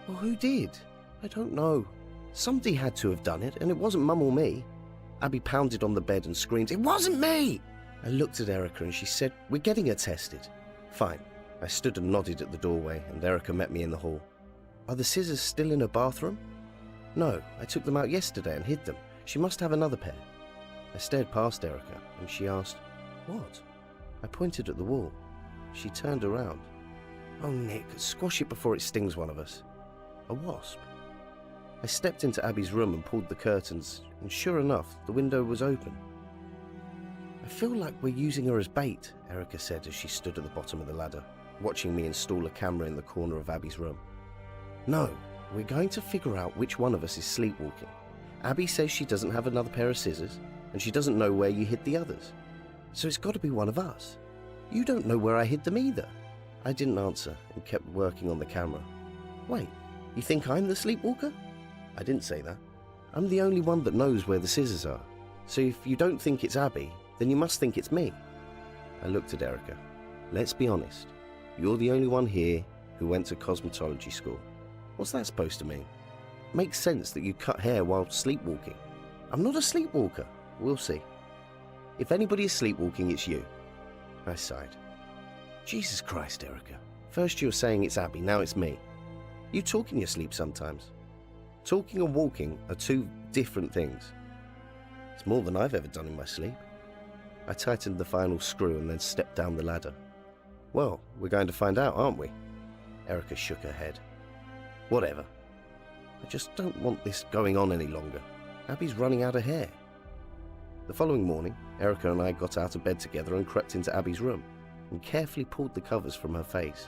Well, who did? I don't know. Somebody had to have done it, and it wasn't Mum or me. Abby pounded on the bed and screamed, It wasn't me! I looked at Erica and she said, We're getting her tested. Fine. I stood and nodded at the doorway, and Erica met me in the hall. Are the scissors still in her bathroom? No, I took them out yesterday and hid them. She must have another pair. I stared past Erica, and she asked, What? I pointed at the wall. She turned around. Oh, Nick, squash it before it stings one of us. A wasp. I stepped into Abby's room and pulled the curtains, and sure enough, the window was open. I feel like we're using her as bait, Erica said as she stood at the bottom of the ladder, watching me install a camera in the corner of Abby's room. No, we're going to figure out which one of us is sleepwalking. Abby says she doesn't have another pair of scissors, and she doesn't know where you hid the others. So it's got to be one of us. You don't know where I hid them either. I didn't answer and kept working on the camera. Wait, you think I'm the sleepwalker? I didn't say that. I'm the only one that knows where the scissors are. So if you don't think it's Abby, then you must think it's me. I looked at Erica. Let's be honest. You're the only one here who went to cosmetology school. What's that supposed to mean? Makes sense that you cut hair while sleepwalking. I'm not a sleepwalker. We'll see. If anybody is sleepwalking, it's you. I sighed. Jesus Christ, Erica. First you were saying it's Abby, now it's me. You talk in your sleep sometimes. Talking and walking are two different things. It's more than I've ever done in my sleep. I tightened the final screw and then stepped down the ladder. Well, we're going to find out, aren't we? Erica shook her head. Whatever. I just don't want this going on any longer. Abby's running out of hair. The following morning, Erica and I got out of bed together and crept into Abby's room and carefully pulled the covers from her face.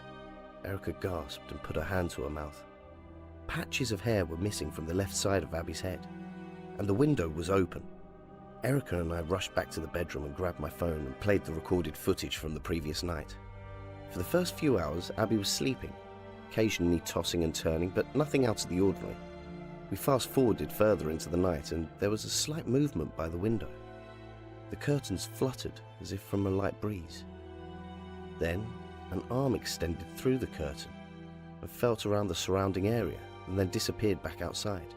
Erica gasped and put her hand to her mouth. Patches of hair were missing from the left side of Abby's head, and the window was open. Erica and I rushed back to the bedroom and grabbed my phone and played the recorded footage from the previous night. For the first few hours, Abby was sleeping, occasionally tossing and turning, but nothing out of the ordinary. We fast-forwarded further into the night, and there was a slight movement by the window. The curtains fluttered as if from a light breeze. Then, an arm extended through the curtain and felt around the surrounding area and then disappeared back outside.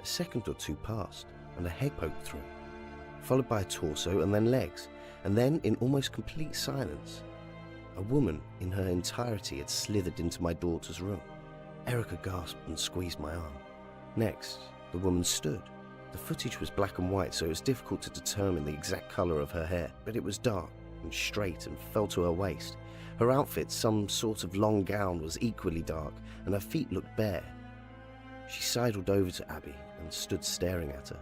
A second or two passed, and a head poked through, followed by a torso and then legs, and then, in almost complete silence, a woman in her entirety had slithered into my daughter's room. Erica gasped and squeezed my arm. Next, the woman stood. The footage was black and white, so it was difficult to determine the exact colour of her hair, but it was dark and straight and fell to her waist. Her outfit, some sort of long gown, was equally dark, and her feet looked bare. She sidled over to Abby and stood staring at her,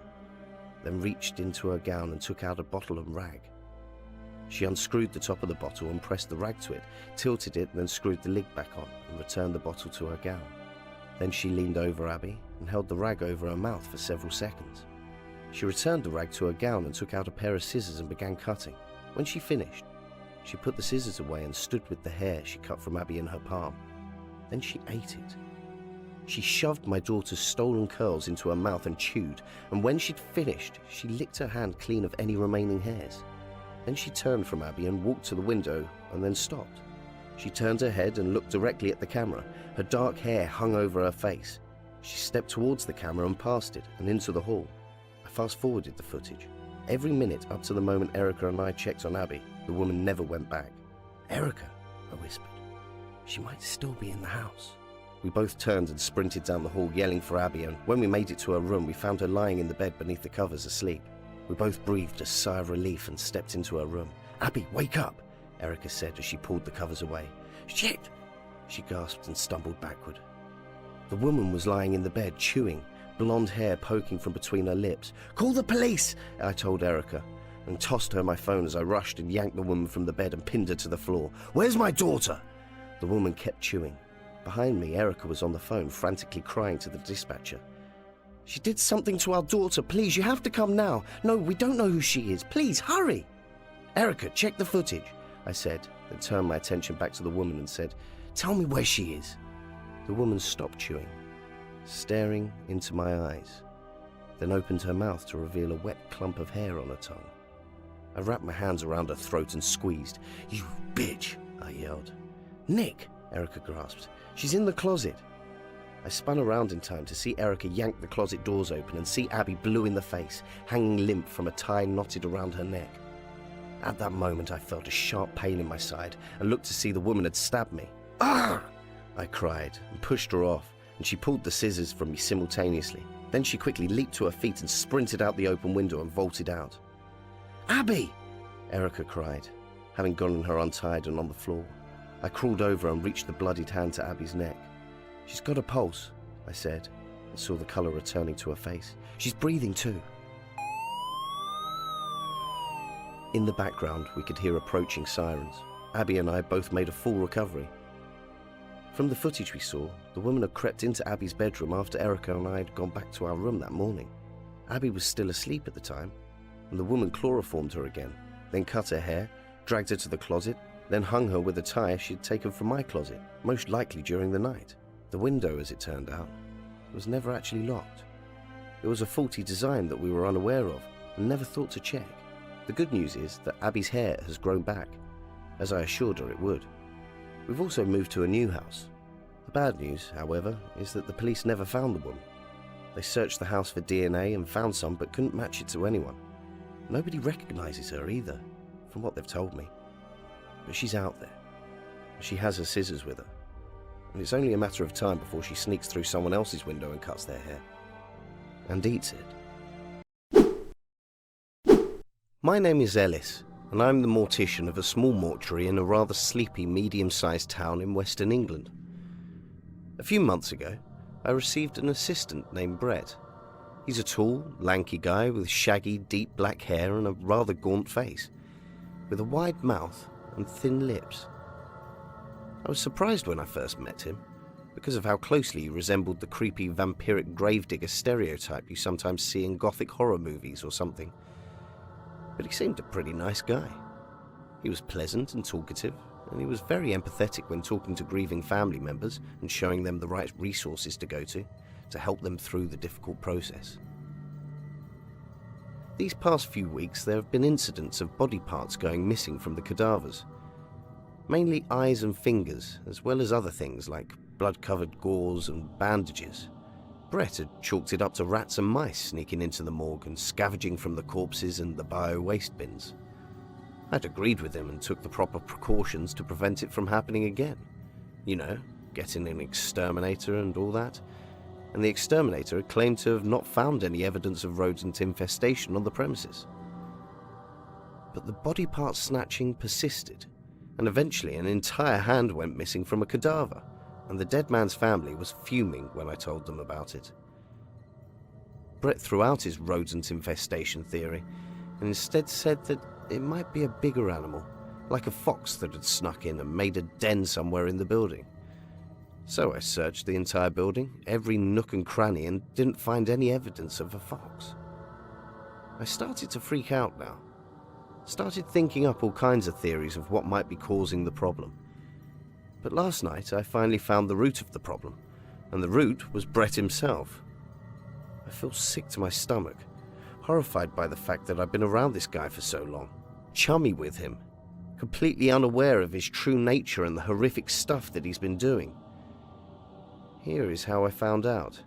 then reached into her gown and took out a bottle and rag. She unscrewed the top of the bottle and pressed the rag to it, tilted it, and then screwed the lid back on and returned the bottle to her gown. Then she leaned over Abby and held the rag over her mouth for several seconds. She returned the rag to her gown and took out a pair of scissors and began cutting. When she finished, she put the scissors away and stood with the hair she cut from Abby in her palm. Then she ate it. She shoved my daughter's stolen curls into her mouth and chewed, and when she'd finished, she licked her hand clean of any remaining hairs. Then she turned from Abby and walked to the window and then stopped. She turned her head and looked directly at the camera. Her dark hair hung over her face. She stepped towards the camera and past it and into the hall. I fast-forwarded the footage. Every minute up to the moment Erica and I checked on Abby, the woman never went back. Erica, I whispered. She might still be in the house. We both turned and sprinted down the hall yelling for Abby, and when we made it to her room, we found her lying in the bed beneath the covers asleep. We both breathed a sigh of relief and stepped into her room. Abby, wake up, Erica said as she pulled the covers away. Shit! She gasped and stumbled backward. The woman was lying in the bed, chewing, blonde hair poking from between her lips. Call the police, I told Erica, and tossed her my phone as I rushed and yanked the woman from the bed and pinned her to the floor. Where's my daughter? The woman kept chewing. Behind me, Erica was on the phone, frantically crying to the dispatcher. She did something to our daughter. Please, you have to come now. No, we don't know who she is. Please, hurry. Erica, check the footage, I said, then turned my attention back to the woman and said, tell me where she is. The woman stopped chewing, staring into my eyes, then opened her mouth to reveal a wet clump of hair on her tongue. I wrapped my hands around her throat and squeezed. You bitch, I yelled. Nick, Erica grasped. She's in the closet. I spun around in time to see Erica yank the closet doors open and see Abby blue in the face, hanging limp from a tie knotted around her neck. At that moment, I felt a sharp pain in my side and looked to see the woman had stabbed me. Ah! I cried and pushed her off, and she pulled the scissors from me simultaneously. Then she quickly leaped to her feet and sprinted out the open window and vaulted out. Abby! Erica cried, having gotten her untied and on the floor. I crawled over and reached the bloodied hand to Abby's neck. She's got a pulse, I said, and saw the colour returning to her face. She's breathing too. In the background, we could hear approaching sirens. Abby and I both made a full recovery. From the footage we saw, the woman had crept into Abby's bedroom after Erica and I had gone back to our room that morning. Abby was still asleep at the time, and the woman chloroformed her again, then cut her hair, dragged her to the closet, then hung her with a tie she had taken from my closet, most likely during the night. The window, as it turned out, was never actually locked. It was a faulty design that we were unaware of and never thought to check. The good news is that Abby's hair has grown back, as I assured her it would. We've also moved to a new house. The bad news, however, is that the police never found the woman. They searched the house for DNA and found some, but couldn't match it to anyone. Nobody recognizes her either, from what they've told me. But she's out there. She has her scissors with her. And it's only a matter of time before she sneaks through someone else's window and cuts their hair. And eats it. My name is Ellis, and I'm the mortician of a small mortuary in a rather sleepy, medium-sized town in Western England. A few months ago, I received an assistant named Brett. He's a tall, lanky guy with shaggy, deep black hair and a rather gaunt face, with a wide mouth and thin lips. I was surprised when I first met him, because of how closely he resembled the creepy vampiric gravedigger stereotype you sometimes see in gothic horror movies or something. But he seemed a pretty nice guy. He was pleasant and talkative, and he was very empathetic when talking to grieving family members and showing them the right resources to go to help them through the difficult process. These past few weeks there have been incidents of body parts going missing from the cadavers. Mainly eyes and fingers, as well as other things like blood-covered gauze and bandages. Brett had chalked it up to rats and mice sneaking into the morgue and scavenging from the corpses and the bio-waste bins. I'd agreed with him and took the proper precautions to prevent it from happening again. You know, getting an exterminator and all that. And the exterminator had claimed to have not found any evidence of rodent infestation on the premises. But the body part snatching persisted, and eventually an entire hand went missing from a cadaver, and the dead man's family was fuming when I told them about it. Brett threw out his rodent infestation theory, and instead said that it might be a bigger animal, like a fox that had snuck in and made a den somewhere in the building. So I searched the entire building, every nook and cranny, and didn't find any evidence of a fox. I started to freak out now. Started thinking up all kinds of theories of what might be causing the problem. But last night I finally found the root of the problem, and the root was Brett himself. I feel sick to my stomach, horrified by the fact that I've been around this guy for so long, chummy with him, completely unaware of his true nature and the horrific stuff that he's been doing. Here is how I found out.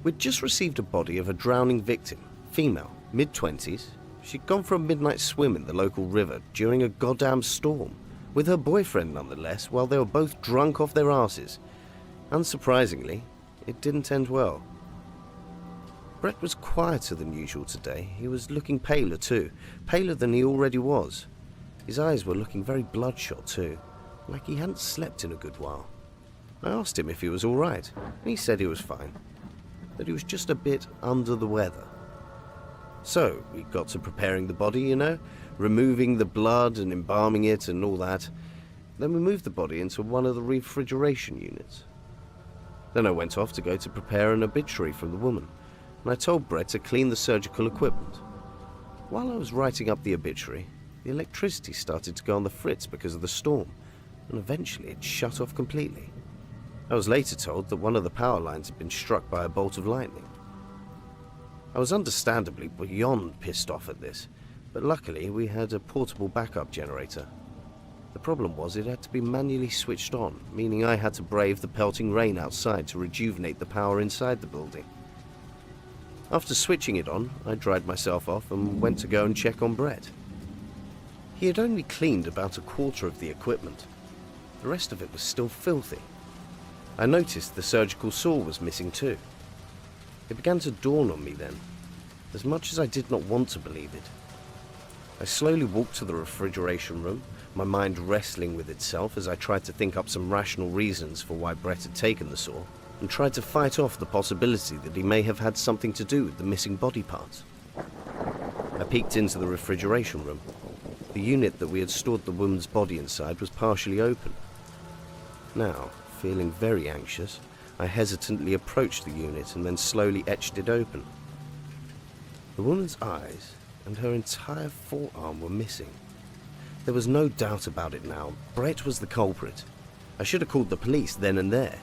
We'd just received a body of a drowning victim, female, mid-20s. She'd gone for a midnight swim in the local river during a goddamn storm, with her boyfriend nonetheless, while they were both drunk off their asses. Unsurprisingly, it didn't end well. Brett was quieter than usual today. He was looking paler too, paler than he already was. His eyes were looking very bloodshot too, like he hadn't slept in a good while. I asked him if he was all right, and he said he was fine, that he was just a bit under the weather. So we got to preparing the body, you know, removing the blood and embalming it and all that. Then we moved the body into one of the refrigeration units. Then I went off to go to prepare an obituary from the woman, and I told Brett to clean the surgical equipment. While I was writing up the obituary, the electricity started to go on the fritz because of the storm, and eventually it shut off completely. I was later told that one of the power lines had been struck by a bolt of lightning. I was understandably beyond pissed off at this, but luckily we had a portable backup generator. The problem was it had to be manually switched on, meaning I had to brave the pelting rain outside to rejuvenate the power inside the building. After switching it on, I dried myself off and went to go and check on Brett. He had only cleaned about a quarter of the equipment. The rest of it was still filthy. I noticed the surgical saw was missing too. It began to dawn on me then, as much as I did not want to believe it. I slowly walked to the refrigeration room, my mind wrestling with itself as I tried to think up some rational reasons for why Brett had taken the saw, and tried to fight off the possibility that he may have had something to do with the missing body parts. I peeked into the refrigeration room. The unit that we had stored the woman's body inside was partially open. Now, feeling very anxious, I hesitantly approached the unit and then slowly edged it open. The woman's eyes and her entire forearm were missing. There was no doubt about it now. Brett was the culprit. I should have called the police then and there,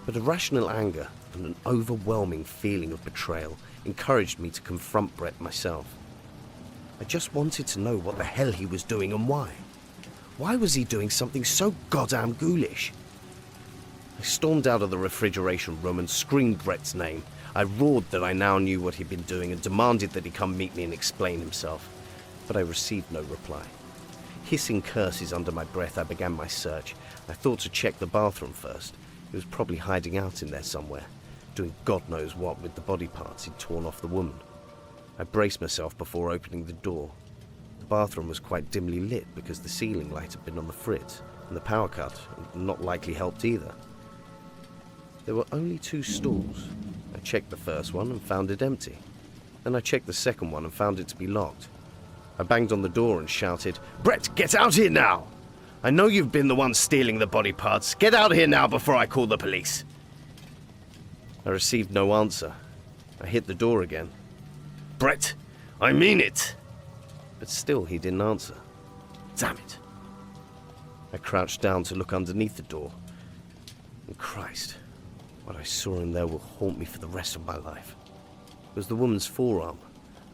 but a rational anger and an overwhelming feeling of betrayal encouraged me to confront Brett myself. I just wanted to know what the hell he was doing and why. Why was he doing something so goddamn ghoulish? I stormed out of the refrigeration room and screamed Brett's name. I roared that I now knew what he'd been doing and demanded that he come meet me and explain himself. But I received no reply. Hissing curses under my breath, I began my search. I thought to check the bathroom first. He was probably hiding out in there somewhere, doing God knows what with the body parts he'd torn off the woman. I braced myself before opening the door. The bathroom was quite dimly lit because the ceiling light had been on the fritz, and the power cut had not likely helped either. There were only 2 stalls. I checked the first one and found it empty. Then I checked the second one and found it to be locked. I banged on the door and shouted, "Brett, get out here now! I know you've been the one stealing the body parts. Get out here now before I call the police!" I received no answer. I hit the door again. "Brett, I mean it!" But still he didn't answer. Damn it. I crouched down to look underneath the door. And Christ, what I saw in there will haunt me for the rest of my life. It was the woman's forearm,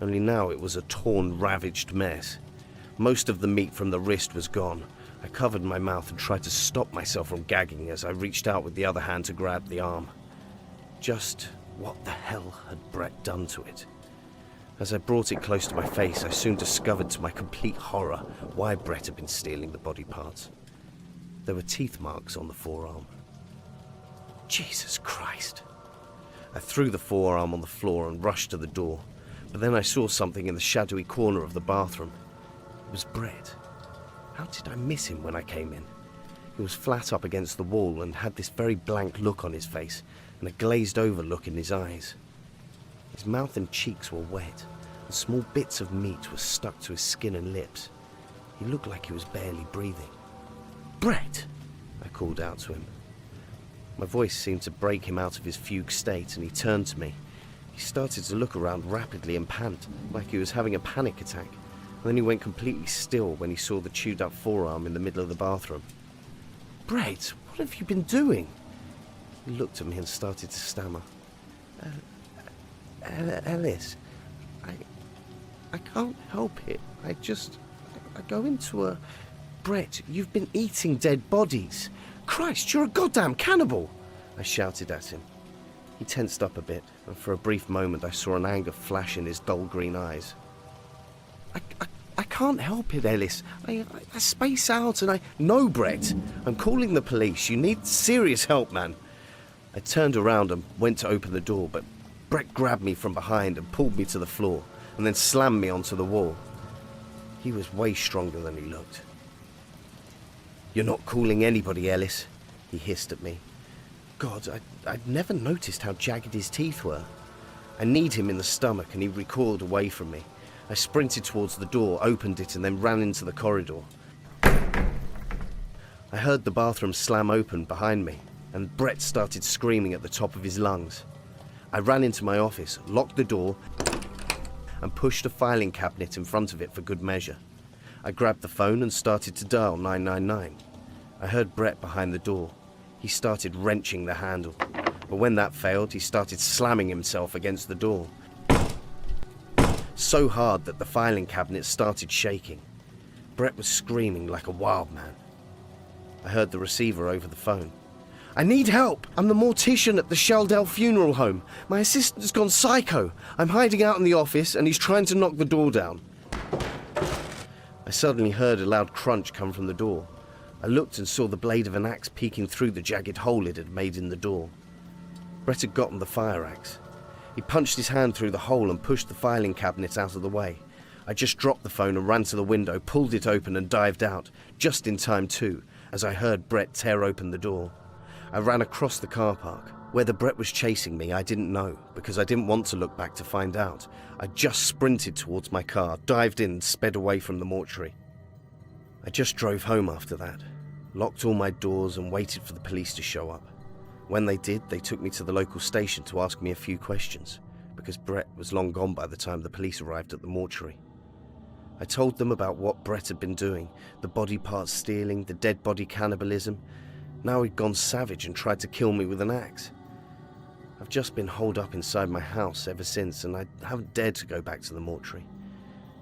only now it was a torn, ravaged mess. Most of the meat from the wrist was gone. I covered my mouth and tried to stop myself from gagging as I reached out with the other hand to grab the arm. Just what the hell had Brett done to it? As I brought it close to my face, I soon discovered to my complete horror why Brett had been stealing the body parts. There were teeth marks on the forearm. Jesus Christ. I threw the forearm on the floor and rushed to the door, but then I saw something in the shadowy corner of the bathroom. It was Brett. How did I miss him when I came in? He was flat up against the wall and had this very blank look on his face and a glazed-over look in his eyes. His mouth and cheeks were wet, and small bits of meat were stuck to his skin and lips. He looked like he was barely breathing. "Brett!" I called out to him. My voice seemed to break him out of his fugue state, and he turned to me. He started to look around rapidly and pant, like he was having a panic attack, and then he went completely still when he saw the chewed-up forearm in the middle of the bathroom. "Brett, what have you been doing?" He looked at me and started to stammer. Ellis, I can't help it. I go into a... Brett, you've been eating dead bodies. Christ, you're a goddamn cannibal! I shouted at him. He tensed up a bit, and for a brief moment I saw an anger flash in his dull green eyes. I can't help it, Ellis. I space out and I... No, Brett, I'm calling the police. You need serious help, man. I turned around and went to open the door, but Brett grabbed me from behind and pulled me to the floor, and then slammed me onto the wall. He was way stronger than he looked. "You're not calling anybody, Ellis," he hissed at me. God, I'd never noticed how jagged his teeth were. I kneed him in the stomach and he recoiled away from me. I sprinted towards the door, opened it, and then ran into the corridor. I heard the bathroom slam open behind me, and Brett started screaming at the top of his lungs. I ran into my office, locked the door, and pushed a filing cabinet in front of it for good measure. I grabbed the phone and started to dial 999. I heard Brett behind the door. He started wrenching the handle, but when that failed, he started slamming himself against the door. So hard that the filing cabinet started shaking. Brett was screaming like a wild man. I heard the receiver over the phone. "I need help! I'm the mortician at the Sheldale funeral home. My assistant's gone psycho. I'm hiding out in the office and he's trying to knock the door down." I suddenly heard a loud crunch come from the door. I looked and saw the blade of an axe peeking through the jagged hole it had made in the door. Brett had gotten the fire axe. He punched his hand through the hole and pushed the filing cabinet out of the way. I just dropped the phone and ran to the window, pulled it open and dived out, just in time too, as I heard Brett tear open the door. I ran across the car park. Whether Brett was chasing me, I didn't know, because I didn't want to look back to find out. I just sprinted towards my car, dived in and sped away from the mortuary. I just drove home after that, locked all my doors and waited for the police to show up. When they did, they took me to the local station to ask me a few questions, because Brett was long gone by the time the police arrived at the mortuary. I told them about what Brett had been doing, the body parts stealing, the dead body cannibalism. Now he'd gone savage and tried to kill me with an axe. I've just been holed up inside my house ever since, and I haven't dared to go back to the mortuary.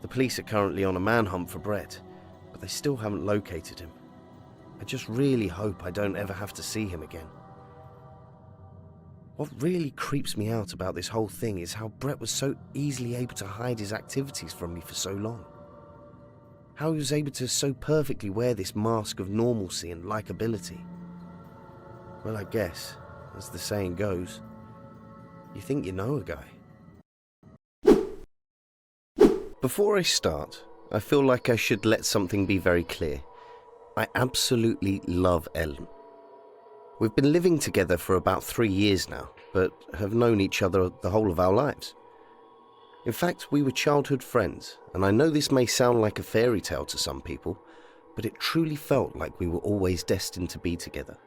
The police are currently on a manhunt for Brett, but they still haven't located him. I just really hope I don't ever have to see him again. What really creeps me out about this whole thing is how Brett was so easily able to hide his activities from me for so long. How he was able to so perfectly wear this mask of normalcy and likability. Well, I guess, as the saying goes, you think you know a guy. Before I start, I feel like I should let something be very clear. I absolutely love Ellen. We've been living together for about 3 years now, but have known each other the whole of our lives. In fact, we were childhood friends, and I know this may sound like a fairy tale to some people, but it truly felt like we were always destined to be together.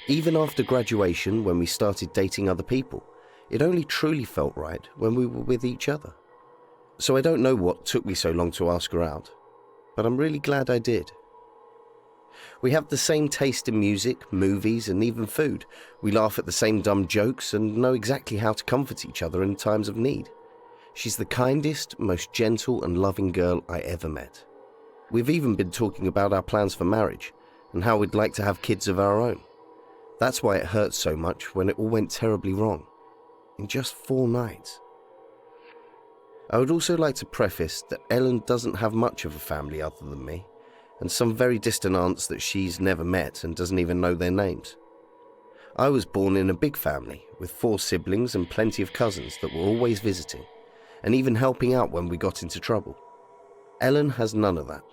Even after graduation, when we started dating other people, it only truly felt right when we were with each other. So I don't know what took me so long to ask her out, but I'm really glad I did. We have the same taste in music, movies, and even food. We laugh at the same dumb jokes and know exactly how to comfort each other in times of need. She's the kindest, most gentle and loving girl I ever met. We've even been talking about our plans for marriage and how we'd like to have kids of our own. That's why it hurts so much when it all went terribly wrong. In just 4 nights. I would also like to preface that Ellen doesn't have much of a family other than me, and some very distant aunts that she's never met and doesn't even know their names. I was born in a big family with 4 siblings and plenty of cousins that were always visiting, and even helping out when we got into trouble. Ellen has none of that.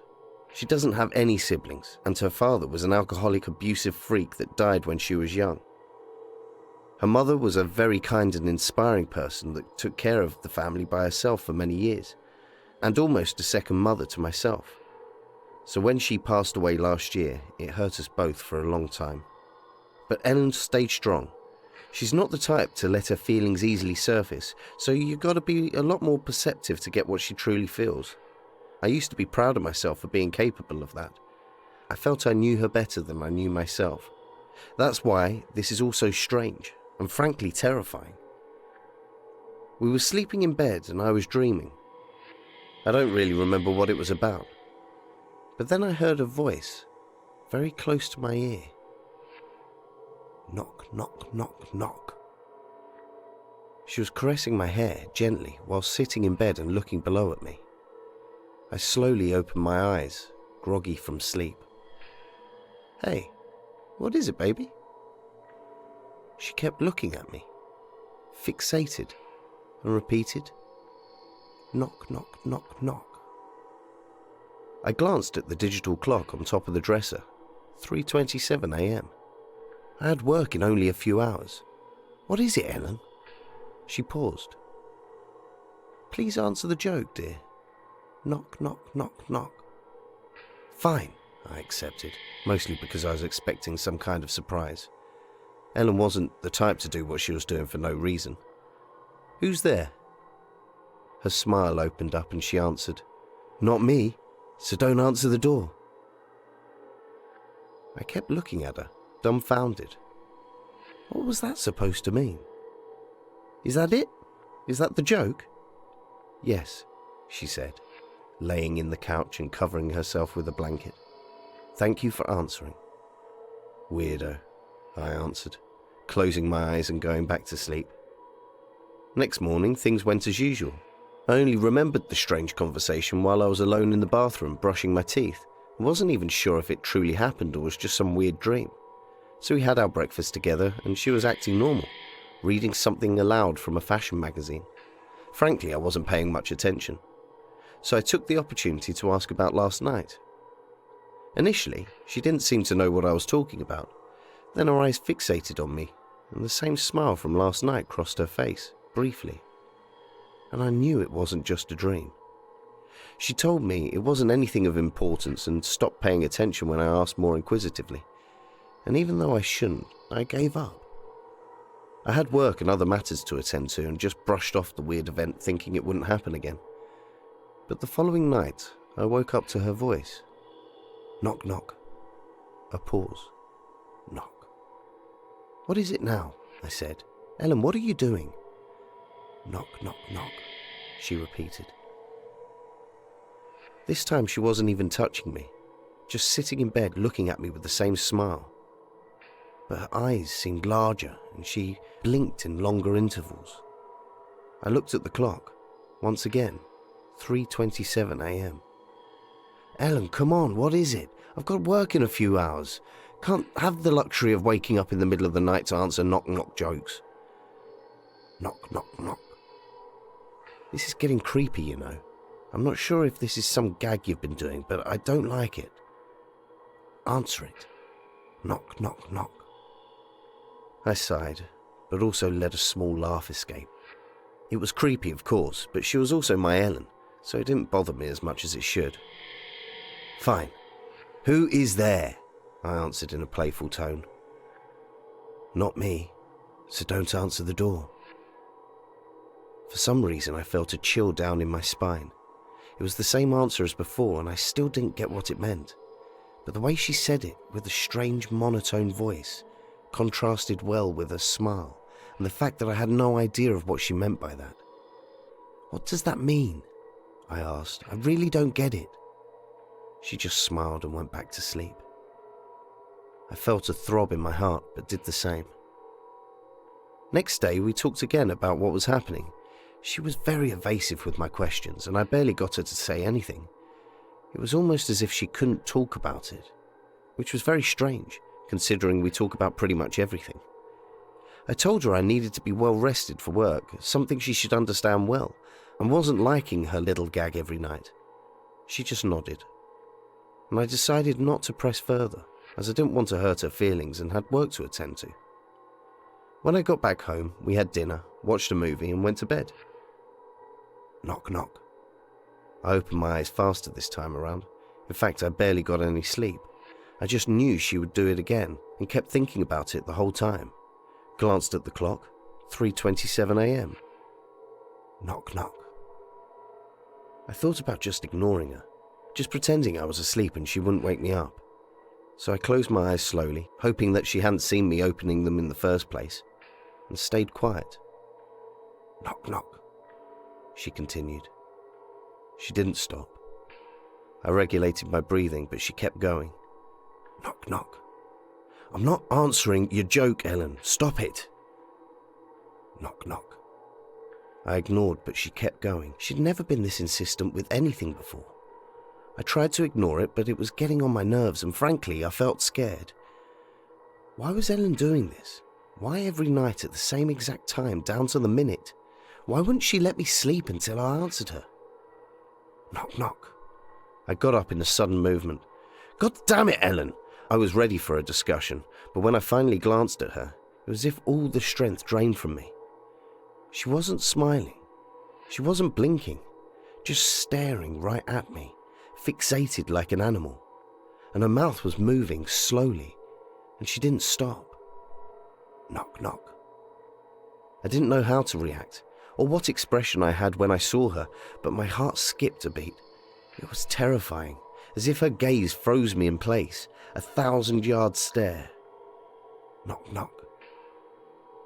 She doesn't have any siblings, and her father was an alcoholic, abusive freak that died when she was young. Her mother was a very kind and inspiring person that took care of the family by herself for many years, and almost a second mother to myself. So when she passed away last year, it hurt us both for a long time. But Ellen stayed strong. She's not the type to let her feelings easily surface, so you've got to be a lot more perceptive to get what she truly feels. I used to be proud of myself for being capable of that. I felt I knew her better than I knew myself. That's why this is all so strange and frankly terrifying. We were sleeping in bed and I was dreaming. I don't really remember what it was about. But then I heard a voice very close to my ear. Knock, knock, knock, knock. She was caressing my hair gently while sitting in bed and looking below at me. I slowly opened my eyes, groggy from sleep. Hey, what is it, baby? She kept looking at me, fixated, and repeated, knock, knock, knock, knock. I glanced at the digital clock on top of the dresser, 3:27 a.m. I had work in only a few hours. What is it, Ellen? She paused. Please answer the joke, dear. Knock, knock, knock, knock. Fine, I accepted, mostly because I was expecting some kind of surprise. Ellen wasn't the type to do what she was doing for no reason. Who's there? Her smile opened up and she answered, Not me, so don't answer the door. I kept looking at her, dumbfounded. What was that supposed to mean? Is that it? Is that the joke? Yes, she said, laying in the couch and covering herself with a blanket. Thank you for answering. Weirdo, I answered, closing my eyes and going back to sleep. Next morning, things went as usual. I only remembered the strange conversation while I was alone in the bathroom brushing my teeth. I wasn't even sure if it truly happened or was just some weird dream. So we had our breakfast together and she was acting normal, reading something aloud from a fashion magazine. Frankly, I wasn't paying much attention. So I took the opportunity to ask about last night. Initially, she didn't seem to know what I was talking about. Then her eyes fixated on me, and the same smile from last night crossed her face, briefly. And I knew it wasn't just a dream. She told me it wasn't anything of importance and stopped paying attention when I asked more inquisitively. And even though I shouldn't, I gave up. I had work and other matters to attend to and just brushed off the weird event thinking it wouldn't happen again. But the following night, I woke up to her voice. Knock, knock. A pause. Knock. What is it now? I said. Ellen, what are you doing? Knock, knock, knock, she repeated. This time she wasn't even touching me, just sitting in bed looking at me with the same smile. But her eyes seemed larger and she blinked in longer intervals. I looked at the clock. Once again, 3:27 a.m. Ellen, come on, what is it? I've got work in a few hours. Can't have the luxury of waking up in the middle of the night to answer knock-knock jokes. Knock, knock, knock. This is getting creepy, you know. I'm not sure if this is some gag you've been doing, but I don't like it. Answer it. Knock, knock, knock. I sighed, but also let a small laugh escape. It was creepy, of course, but she was also my Ellen, so it didn't bother me as much as it should. Fine. Who is there? I answered in a playful tone. Not me, so don't answer the door. For some reason I felt a chill down in my spine. It was the same answer as before, and I still didn't get what it meant. But the way she said it, with a strange monotone voice, contrasted well with her smile, and the fact that I had no idea of what she meant by that. What does that mean? I asked. I really don't get it. She just smiled and went back to sleep. I felt a throb in my heart, but did the same. Next day, we talked again about what was happening. She was very evasive with my questions, and I barely got her to say anything. It was almost as if she couldn't talk about it, which was very strange, considering we talk about pretty much everything. I told her I needed to be well rested for work, something she should understand well, and wasn't liking her little gag every night. She just nodded, and I decided not to press further, as I didn't want to hurt her feelings and had work to attend to. When I got back home, we had dinner, watched a movie, and went to bed. Knock, knock. I opened my eyes faster this time around. In fact, I barely got any sleep. I just knew she would do it again and kept thinking about it the whole time. Glanced at the clock, 3:27 a.m. Knock, knock. I thought about just ignoring her, just pretending I was asleep and she wouldn't wake me up. So I closed my eyes slowly, hoping that she hadn't seen me opening them in the first place, and stayed quiet. Knock, knock, she continued. She didn't stop. I regulated my breathing, but she kept going. Knock, knock. I'm not answering your joke, Ellen. Stop it. Knock, knock. I ignored, but she kept going. She'd never been this insistent with anything before. I tried to ignore it, but it was getting on my nerves, and frankly, I felt scared. Why was Ellen doing this? Why every night at the same exact time, down to the minute? Why wouldn't she let me sleep until I answered her? Knock, knock. I got up in a sudden movement. God damn it, Ellen! I was ready for a discussion, but when I finally glanced at her, it was as if all the strength drained from me. She wasn't smiling. She wasn't blinking, just staring right at me, fixated like an animal. And her mouth was moving slowly, and she didn't stop. Knock, knock. I didn't know how to react, or what expression I had when I saw her, but my heart skipped a beat. It was terrifying, as if her gaze froze me in place, 1,000-yard stare. Knock, knock.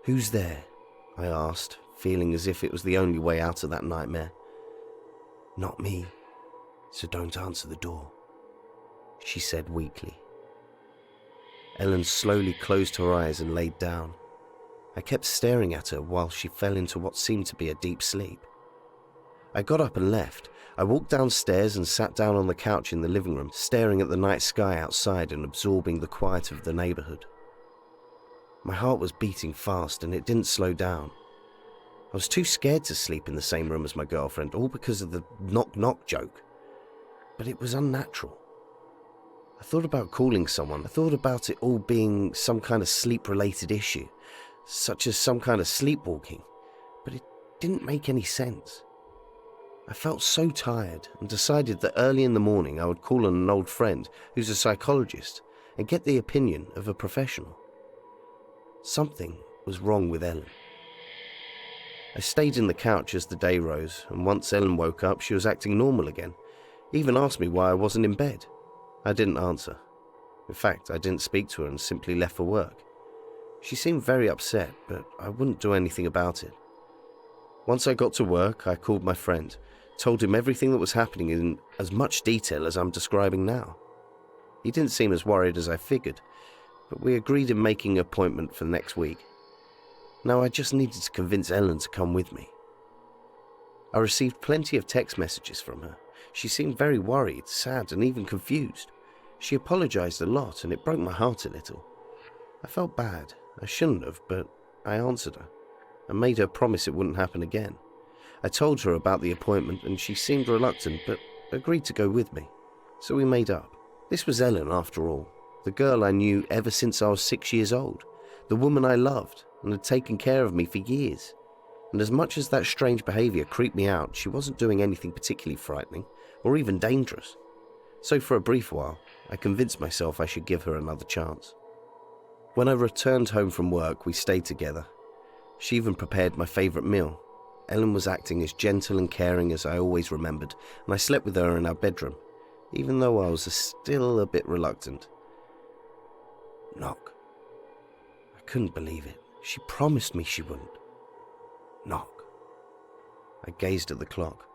Who's there? I asked, feeling as if it was the only way out of that nightmare. Not me, so don't answer the door, she said weakly. Ellen slowly closed her eyes and laid down. I kept staring at her while she fell into what seemed to be a deep sleep. I got up and left. I walked downstairs and sat down on the couch in the living room, staring at the night sky outside and absorbing the quiet of the neighborhood. My heart was beating fast and it didn't slow down. I was too scared to sleep in the same room as my girlfriend, all because of the knock-knock joke. But it was unnatural. I thought about calling someone. I thought about it all being some kind of sleep-related issue, such as some kind of sleepwalking, but it didn't make any sense. I felt so tired and decided that early in the morning I would call on an old friend who's a psychologist and get the opinion of a professional. Something was wrong with Ellen. I stayed in the couch as the day rose, and once Ellen woke up, she was acting normal again, even asked me why I wasn't in bed. I didn't answer. In fact, I didn't speak to her and simply left for work. She seemed very upset, but I wouldn't do anything about it. Once I got to work, I called my friend, Told him everything that was happening in as much detail as I'm describing now. He didn't seem as worried as I figured, but we agreed in making an appointment for next week. Now I just needed to convince Ellen to come with me. I received plenty of text messages from her. She seemed very worried, sad, and even confused. She apologized a lot, and it broke my heart a little. I felt bad. I shouldn't have, but I answered her and made her promise it wouldn't happen again. I told her about the appointment, and she seemed reluctant, but agreed to go with me. So we made up. This was Ellen, after all, the girl I knew ever since I was 6 years old, the woman I loved and had taken care of me for years. And as much as that strange behaviour creeped me out, she wasn't doing anything particularly frightening or even dangerous. So for a brief while, I convinced myself I should give her another chance. When I returned home from work, we stayed together. She even prepared my favourite meal. Ellen was acting as gentle and caring as I always remembered, and I slept with her in our bedroom, even though I was still a bit reluctant. Knock. I couldn't believe it. She promised me she wouldn't. Knock. I gazed at the clock.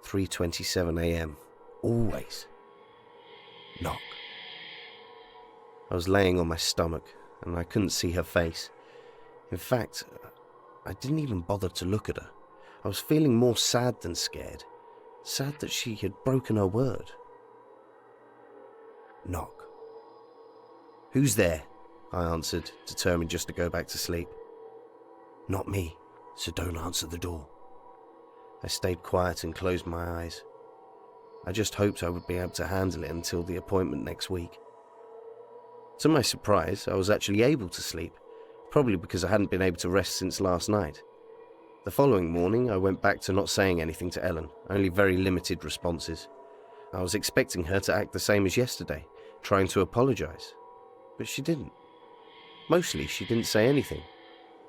3:27 a.m. Always. Knock. I was laying on my stomach, and I couldn't see her face. In fact, I didn't even bother to look at her. I was feeling more sad than scared. Sad that she had broken her word. Knock. Who's there? I answered, determined just to go back to sleep. Not me, so don't answer the door. I stayed quiet and closed my eyes. I just hoped I would be able to handle it until the appointment next week. To my surprise, I was actually able to sleep, probably because I hadn't been able to rest since last night. The following morning, I went back to not saying anything to Ellen, only very limited responses. I was expecting her to act the same as yesterday, trying to apologize, but she didn't. Mostly, she didn't say anything,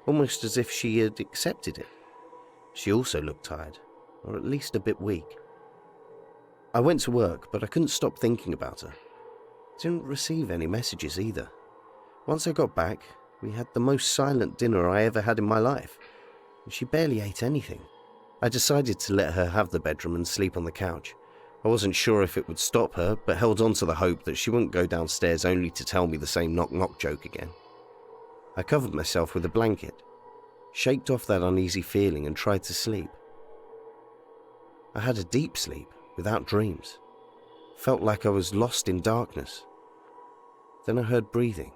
almost as if she had accepted it. She also looked tired, or at least a bit weak. I went to work, but I couldn't stop thinking about her. Didn't receive any messages either. Once I got back, we had the most silent dinner I ever had in my life, and she barely ate anything. I decided to let her have the bedroom and sleep on the couch. I wasn't sure if it would stop her, but held on to the hope that she wouldn't go downstairs only to tell me the same knock-knock joke again. I covered myself with a blanket, shaked off that uneasy feeling and tried to sleep. I had a deep sleep, without dreams. Felt like I was lost in darkness. Then I heard breathing.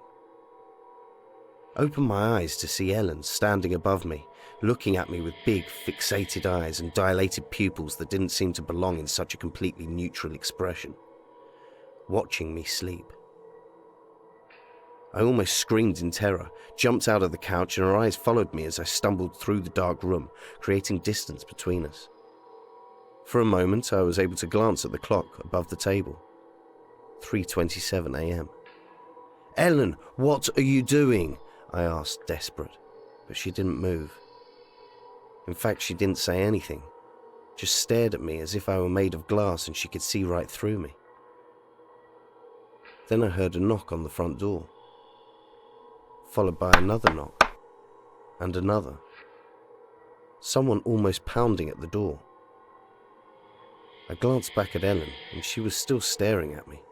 Opened my eyes to see Ellen standing above me, looking at me with big, fixated eyes and dilated pupils that didn't seem to belong in such a completely neutral expression. Watching me sleep. I almost screamed in terror, jumped out of the couch, and her eyes followed me as I stumbled through the dark room, creating distance between us. For a moment, I was able to glance at the clock above the table. 3:27 a.m. Ellen, what are you doing? I asked, desperate, but she didn't move. In fact, she didn't say anything, just stared at me as if I were made of glass and she could see right through me. Then I heard a knock on the front door, followed by another knock, and another. Someone almost pounding at the door. I glanced back at Ellen, and she was still staring at me.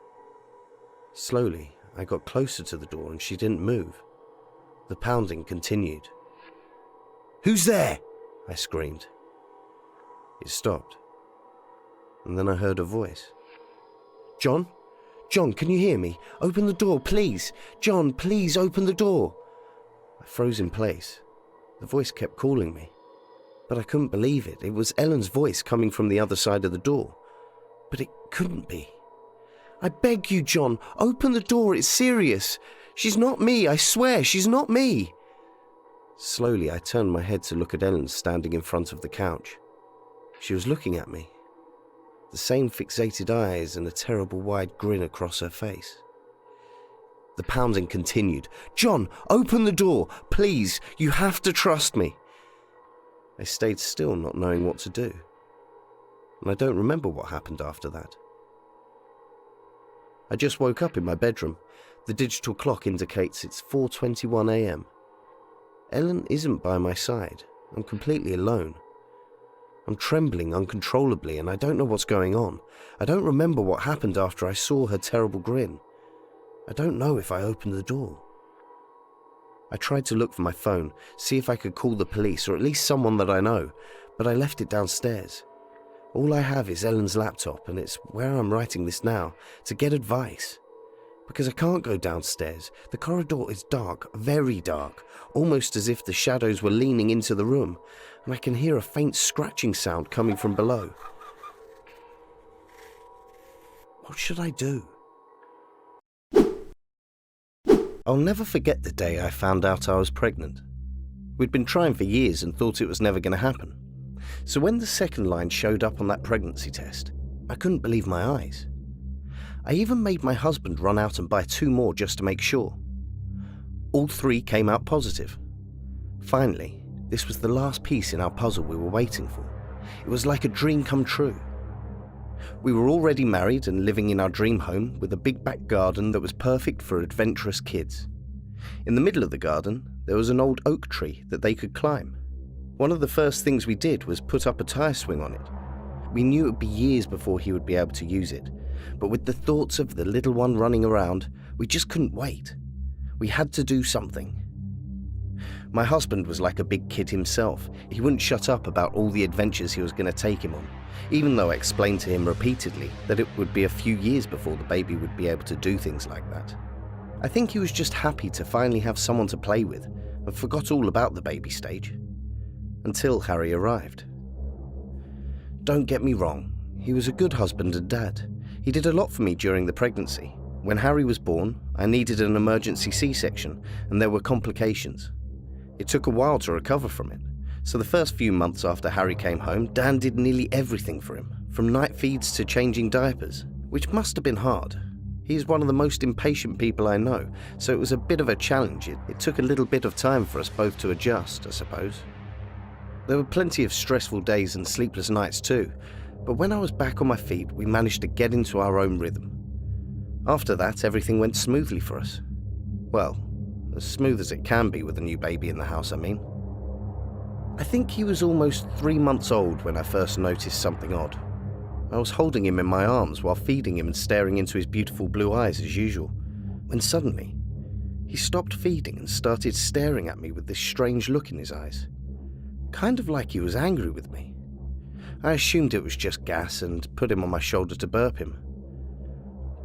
Slowly, I got closer to the door, and she didn't move. The pounding continued. Who's there? I screamed. It stopped, and then I heard a voice. John? John, can you hear me? Open the door, please. John, please open the door. I froze in place. The voice kept calling me. But I couldn't believe it. It was Ellen's voice coming from the other side of the door. But it couldn't be. I beg you, John, open the door. It's serious. She's not me. I swear, she's not me. Slowly, I turned my head to look at Ellen standing in front of the couch. She was looking at me. The same fixated eyes and a terrible wide grin across her face. The pounding continued. John, open the door. Please, you have to trust me. I stayed still, not knowing what to do. And I don't remember what happened after that. I just woke up in my bedroom. The digital clock indicates it's 4:21 a.m. Ellen isn't by my side. I'm completely alone. I'm trembling uncontrollably and I don't know what's going on. I don't remember what happened after I saw her terrible grin. I don't know if I opened the door. I tried to look for my phone, see if I could call the police or at least someone that I know, but I left it downstairs. All I have is Ellen's laptop and it's where I'm writing this now, to get advice. Because I can't go downstairs. The corridor is dark, very dark, almost as if the shadows were leaning into the room, and I can hear a faint scratching sound coming from below. What should I do? I'll never forget the day I found out I was pregnant. We'd been trying for years and thought it was never going to happen. So when the second line showed up on that pregnancy test, I couldn't believe my eyes. I even made my husband run out and buy 2 more just to make sure. All 3 came out positive. Finally, this was the last piece in our puzzle we were waiting for. It was like a dream come true. We were already married and living in our dream home with a big back garden that was perfect for adventurous kids. In the middle of the garden, there was an old oak tree that they could climb. One of the first things we did was put up a tire swing on it. We knew it would be years before he would be able to use it, but with the thoughts of the little one running around, we just couldn't wait. We had to do something. My husband was like a big kid himself. He wouldn't shut up about all the adventures he was going to take him on, even though I explained to him repeatedly that it would be a few years before the baby would be able to do things like that. I think he was just happy to finally have someone to play with and forgot all about the baby stage. Until Harry arrived. Don't get me wrong, he was a good husband and dad. He did a lot for me during the pregnancy. When Harry was born, I needed an emergency C-section and there were complications. It took a while to recover from it, so the first few months after Harry came home, Dan did nearly everything for him, from night feeds to changing diapers, which must have been hard. He is one of the most impatient people I know, so it was a bit of a challenge. It took a little bit of time for us both to adjust, I suppose. There were plenty of stressful days and sleepless nights too, but when I was back on my feet, we managed to get into our own rhythm. After that, everything went smoothly for us. Well, as smooth as it can be with a new baby in the house, I mean. I think he was almost 3 months old when I first noticed something odd. I was holding him in my arms while feeding him and staring into his beautiful blue eyes as usual, when suddenly, he stopped feeding and started staring at me with this strange look in his eyes. Kind of like he was angry with me. I assumed it was just gas and put him on my shoulder to burp him.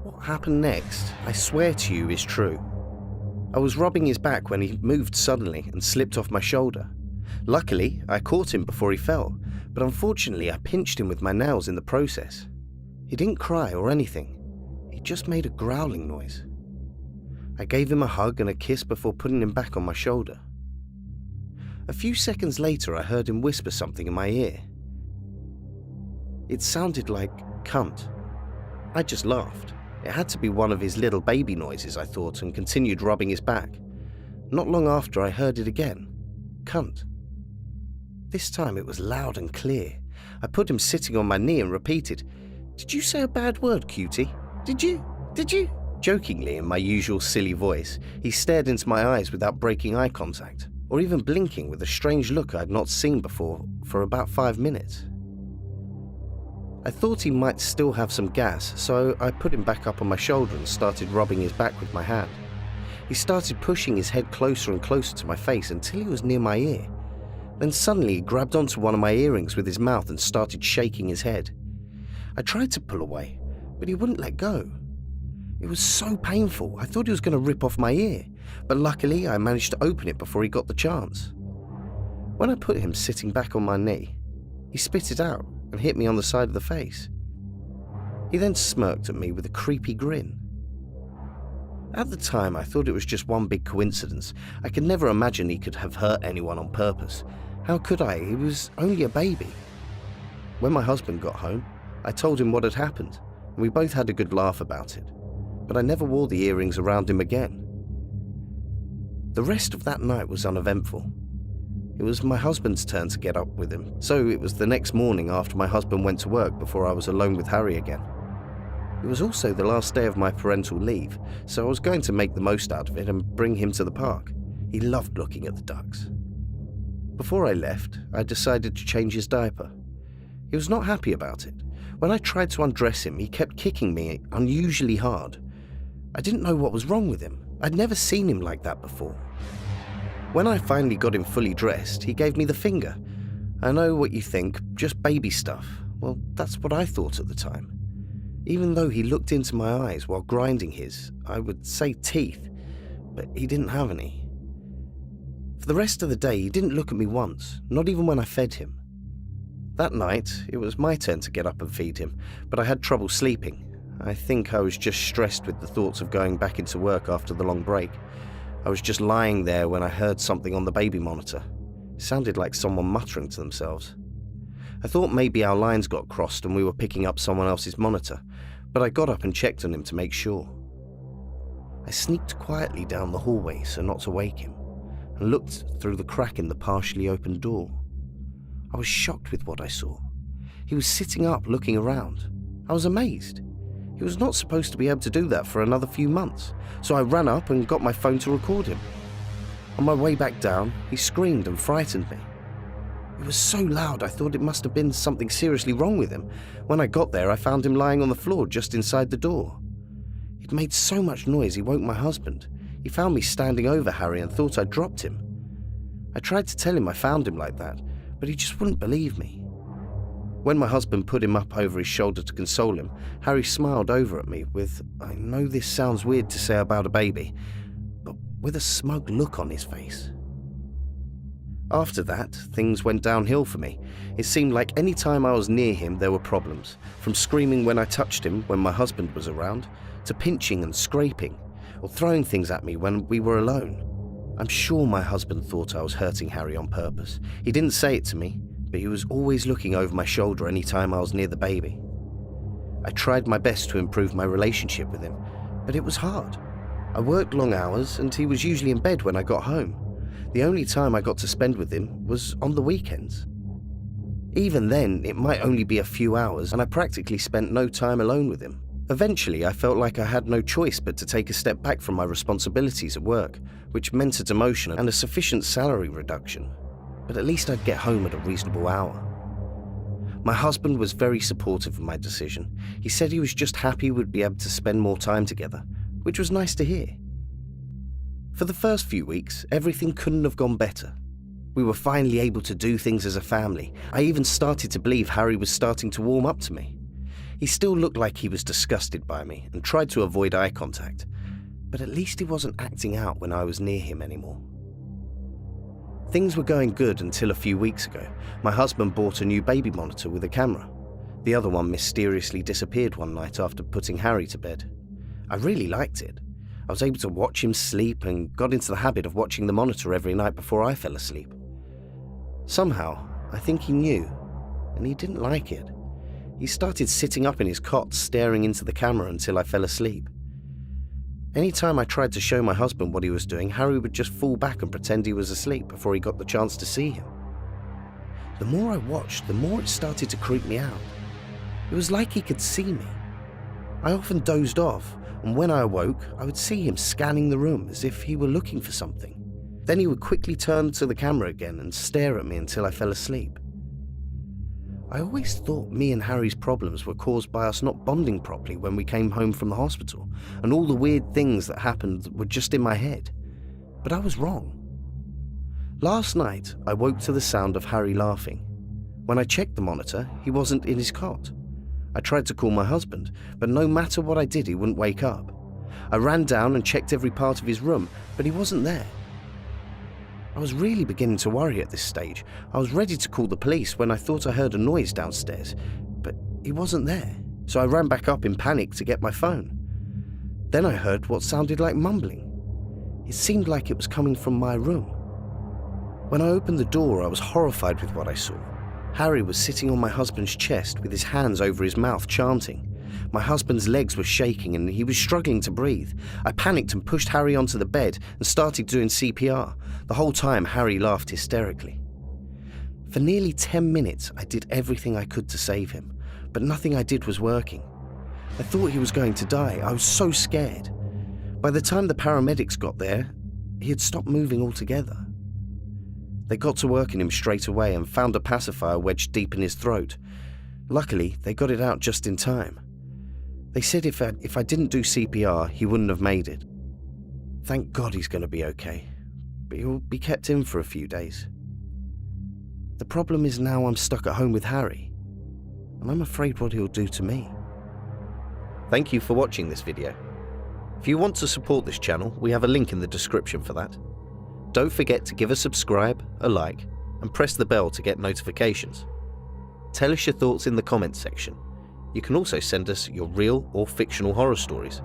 What happened next, I swear to you, is true. I was rubbing his back when he moved suddenly and slipped off my shoulder. Luckily, I caught him before he fell, but unfortunately I pinched him with my nails in the process. He didn't cry or anything. He just made a growling noise. I gave him a hug and a kiss before putting him back on my shoulder. A few seconds later, I heard him whisper something in my ear. It sounded like cunt. I just laughed. It had to be one of his little baby noises, I thought, and continued rubbing his back. Not long after, I heard it again. Cunt. This time it was loud and clear. I put him sitting on my knee and repeated, "Did you say a bad word, cutie? Did you? Did you?" Jokingly, in my usual silly voice, he stared into my eyes without breaking eye contact, or even blinking, with a strange look I'd not seen before for about 5 minutes. I thought he might still have some gas, so I put him back up on my shoulder and started rubbing his back with my hand. He started pushing his head closer and closer to my face until he was near my ear. Then suddenly he grabbed onto one of my earrings with his mouth and started shaking his head. I tried to pull away, but he wouldn't let go. It was so painful, I thought he was going to rip off my ear, but luckily I managed to open it before he got the chance. When I put him sitting back on my knee, he spit it out and hit me on the side of the face. He then smirked at me with a creepy grin. At the time, I thought it was just one big coincidence. I could never imagine he could have hurt anyone on purpose. How could I? He was only a baby. When my husband got home, I told him what had happened, and we both had a good laugh about it. But I never wore the earrings around him again. The rest of that night was uneventful. It was my husband's turn to get up with him, so it was the next morning after my husband went to work before I was alone with Harry again. It was also the last day of my parental leave, so I was going to make the most out of it and bring him to the park. He loved looking at the ducks. Before I left, I decided to change his diaper. He was not happy about it. When I tried to undress him, he kept kicking me unusually hard. I didn't know what was wrong with him. I'd never seen him like that before. When I finally got him fully dressed, he gave me the finger. I know what you think, just baby stuff. Well, that's what I thought at the time. Even though he looked into my eyes while grinding his, I would say teeth, but he didn't have any. For the rest of the day, he didn't look at me once, not even when I fed him. That night, it was my turn to get up and feed him, but I had trouble sleeping. I think I was just stressed with the thoughts of going back into work after the long break. I was just lying there when I heard something on the baby monitor. It sounded like someone muttering to themselves. I thought maybe our lines got crossed and we were picking up someone else's monitor, but I got up and checked on him to make sure. I sneaked quietly down the hallway so not to wake him, and looked through the crack in the partially open door. I was shocked with what I saw. He was sitting up looking around. I was amazed. He was not supposed to be able to do that for another few months, so I ran up and got my phone to record him. On my way back down, he screamed and frightened me. It was so loud I thought it must have been something seriously wrong with him. When I got there, I found him lying on the floor just inside the door. It made so much noise he woke my husband. He found me standing over Harry and thought I'd dropped him. I tried to tell him I found him like that, but he just wouldn't believe me. When my husband put him up over his shoulder to console him, Harry smiled over at me with, I know this sounds weird to say about a baby, but with a smug look on his face. After that, things went downhill for me. It seemed like any time I was near him there were problems, from screaming when I touched him when my husband was around, to pinching and scraping, or throwing things at me when we were alone. I'm sure my husband thought I was hurting Harry on purpose. He didn't say it to me, but he was always looking over my shoulder any time I was near the baby. I tried my best to improve my relationship with him, but it was hard. I worked long hours and he was usually in bed when I got home. The only time I got to spend with him was on the weekends. Even then, it might only be a few hours and I practically spent no time alone with him. Eventually, I felt like I had no choice but to take a step back from my responsibilities at work, which meant a demotion and a sufficient salary reduction. But at least I'd get home at a reasonable hour. My husband was very supportive of my decision. He said he was just happy we'd be able to spend more time together, which was nice to hear. For the first few weeks, everything couldn't have gone better. We were finally able to do things as a family. I even started to believe Harry was starting to warm up to me. He still looked like he was disgusted by me and tried to avoid eye contact, but at least he wasn't acting out when I was near him anymore. Things were going good until a few weeks ago. My husband bought a new baby monitor with a camera. The other one mysteriously disappeared one night after putting Harry to bed. I really liked it. I was able to watch him sleep and got into the habit of watching the monitor every night before I fell asleep. Somehow, I think he knew, and he didn't like it. He started sitting up in his cot, staring into the camera until I fell asleep. Anytime I tried to show my husband what he was doing, Harry would just fall back and pretend he was asleep before he got the chance to see him. The more I watched, the more it started to creep me out. It was like he could see me. I often dozed off, and when I awoke, I would see him scanning the room as if he were looking for something. Then he would quickly turn to the camera again and stare at me until I fell asleep. I always thought me and Harry's problems were caused by us not bonding properly when we came home from the hospital, and all the weird things that happened were just in my head. But I was wrong. Last night, I woke to the sound of Harry laughing. When I checked the monitor, he wasn't in his cot. I tried to call my husband, but no matter what I did, he wouldn't wake up. I ran down and checked every part of his room, but he wasn't there. I was really beginning to worry at this stage. I was ready to call the police when I thought I heard a noise downstairs, but he wasn't there, so I ran back up in panic to get my phone. Then I heard what sounded like mumbling. It seemed like it was coming from my room. When I opened the door, I was horrified with what I saw. Harry was sitting on my husband's chest with his hands over his mouth, chanting. My husband's legs were shaking and he was struggling to breathe. I panicked and pushed Harry onto the bed and started doing CPR. The whole time, Harry laughed hysterically. For nearly 10 minutes, I did everything I could to save him, but nothing I did was working. I thought he was going to die. I was so scared. By the time the paramedics got there, he had stopped moving altogether. They got to work on him straight away and found a pacifier wedged deep in his throat. Luckily, they got it out just in time. They said if I didn't do CPR, he wouldn't have made it. Thank God he's going to be okay, but he'll be kept in for a few days. The problem is now I'm stuck at home with Harry, and I'm afraid what he'll do to me. Thank you for watching this video. If you want to support this channel, we have a link in the description for that. Don't forget to give a subscribe, a like, and press the bell to get notifications. Tell us your thoughts in the comments section. You can also send us your real or fictional horror stories.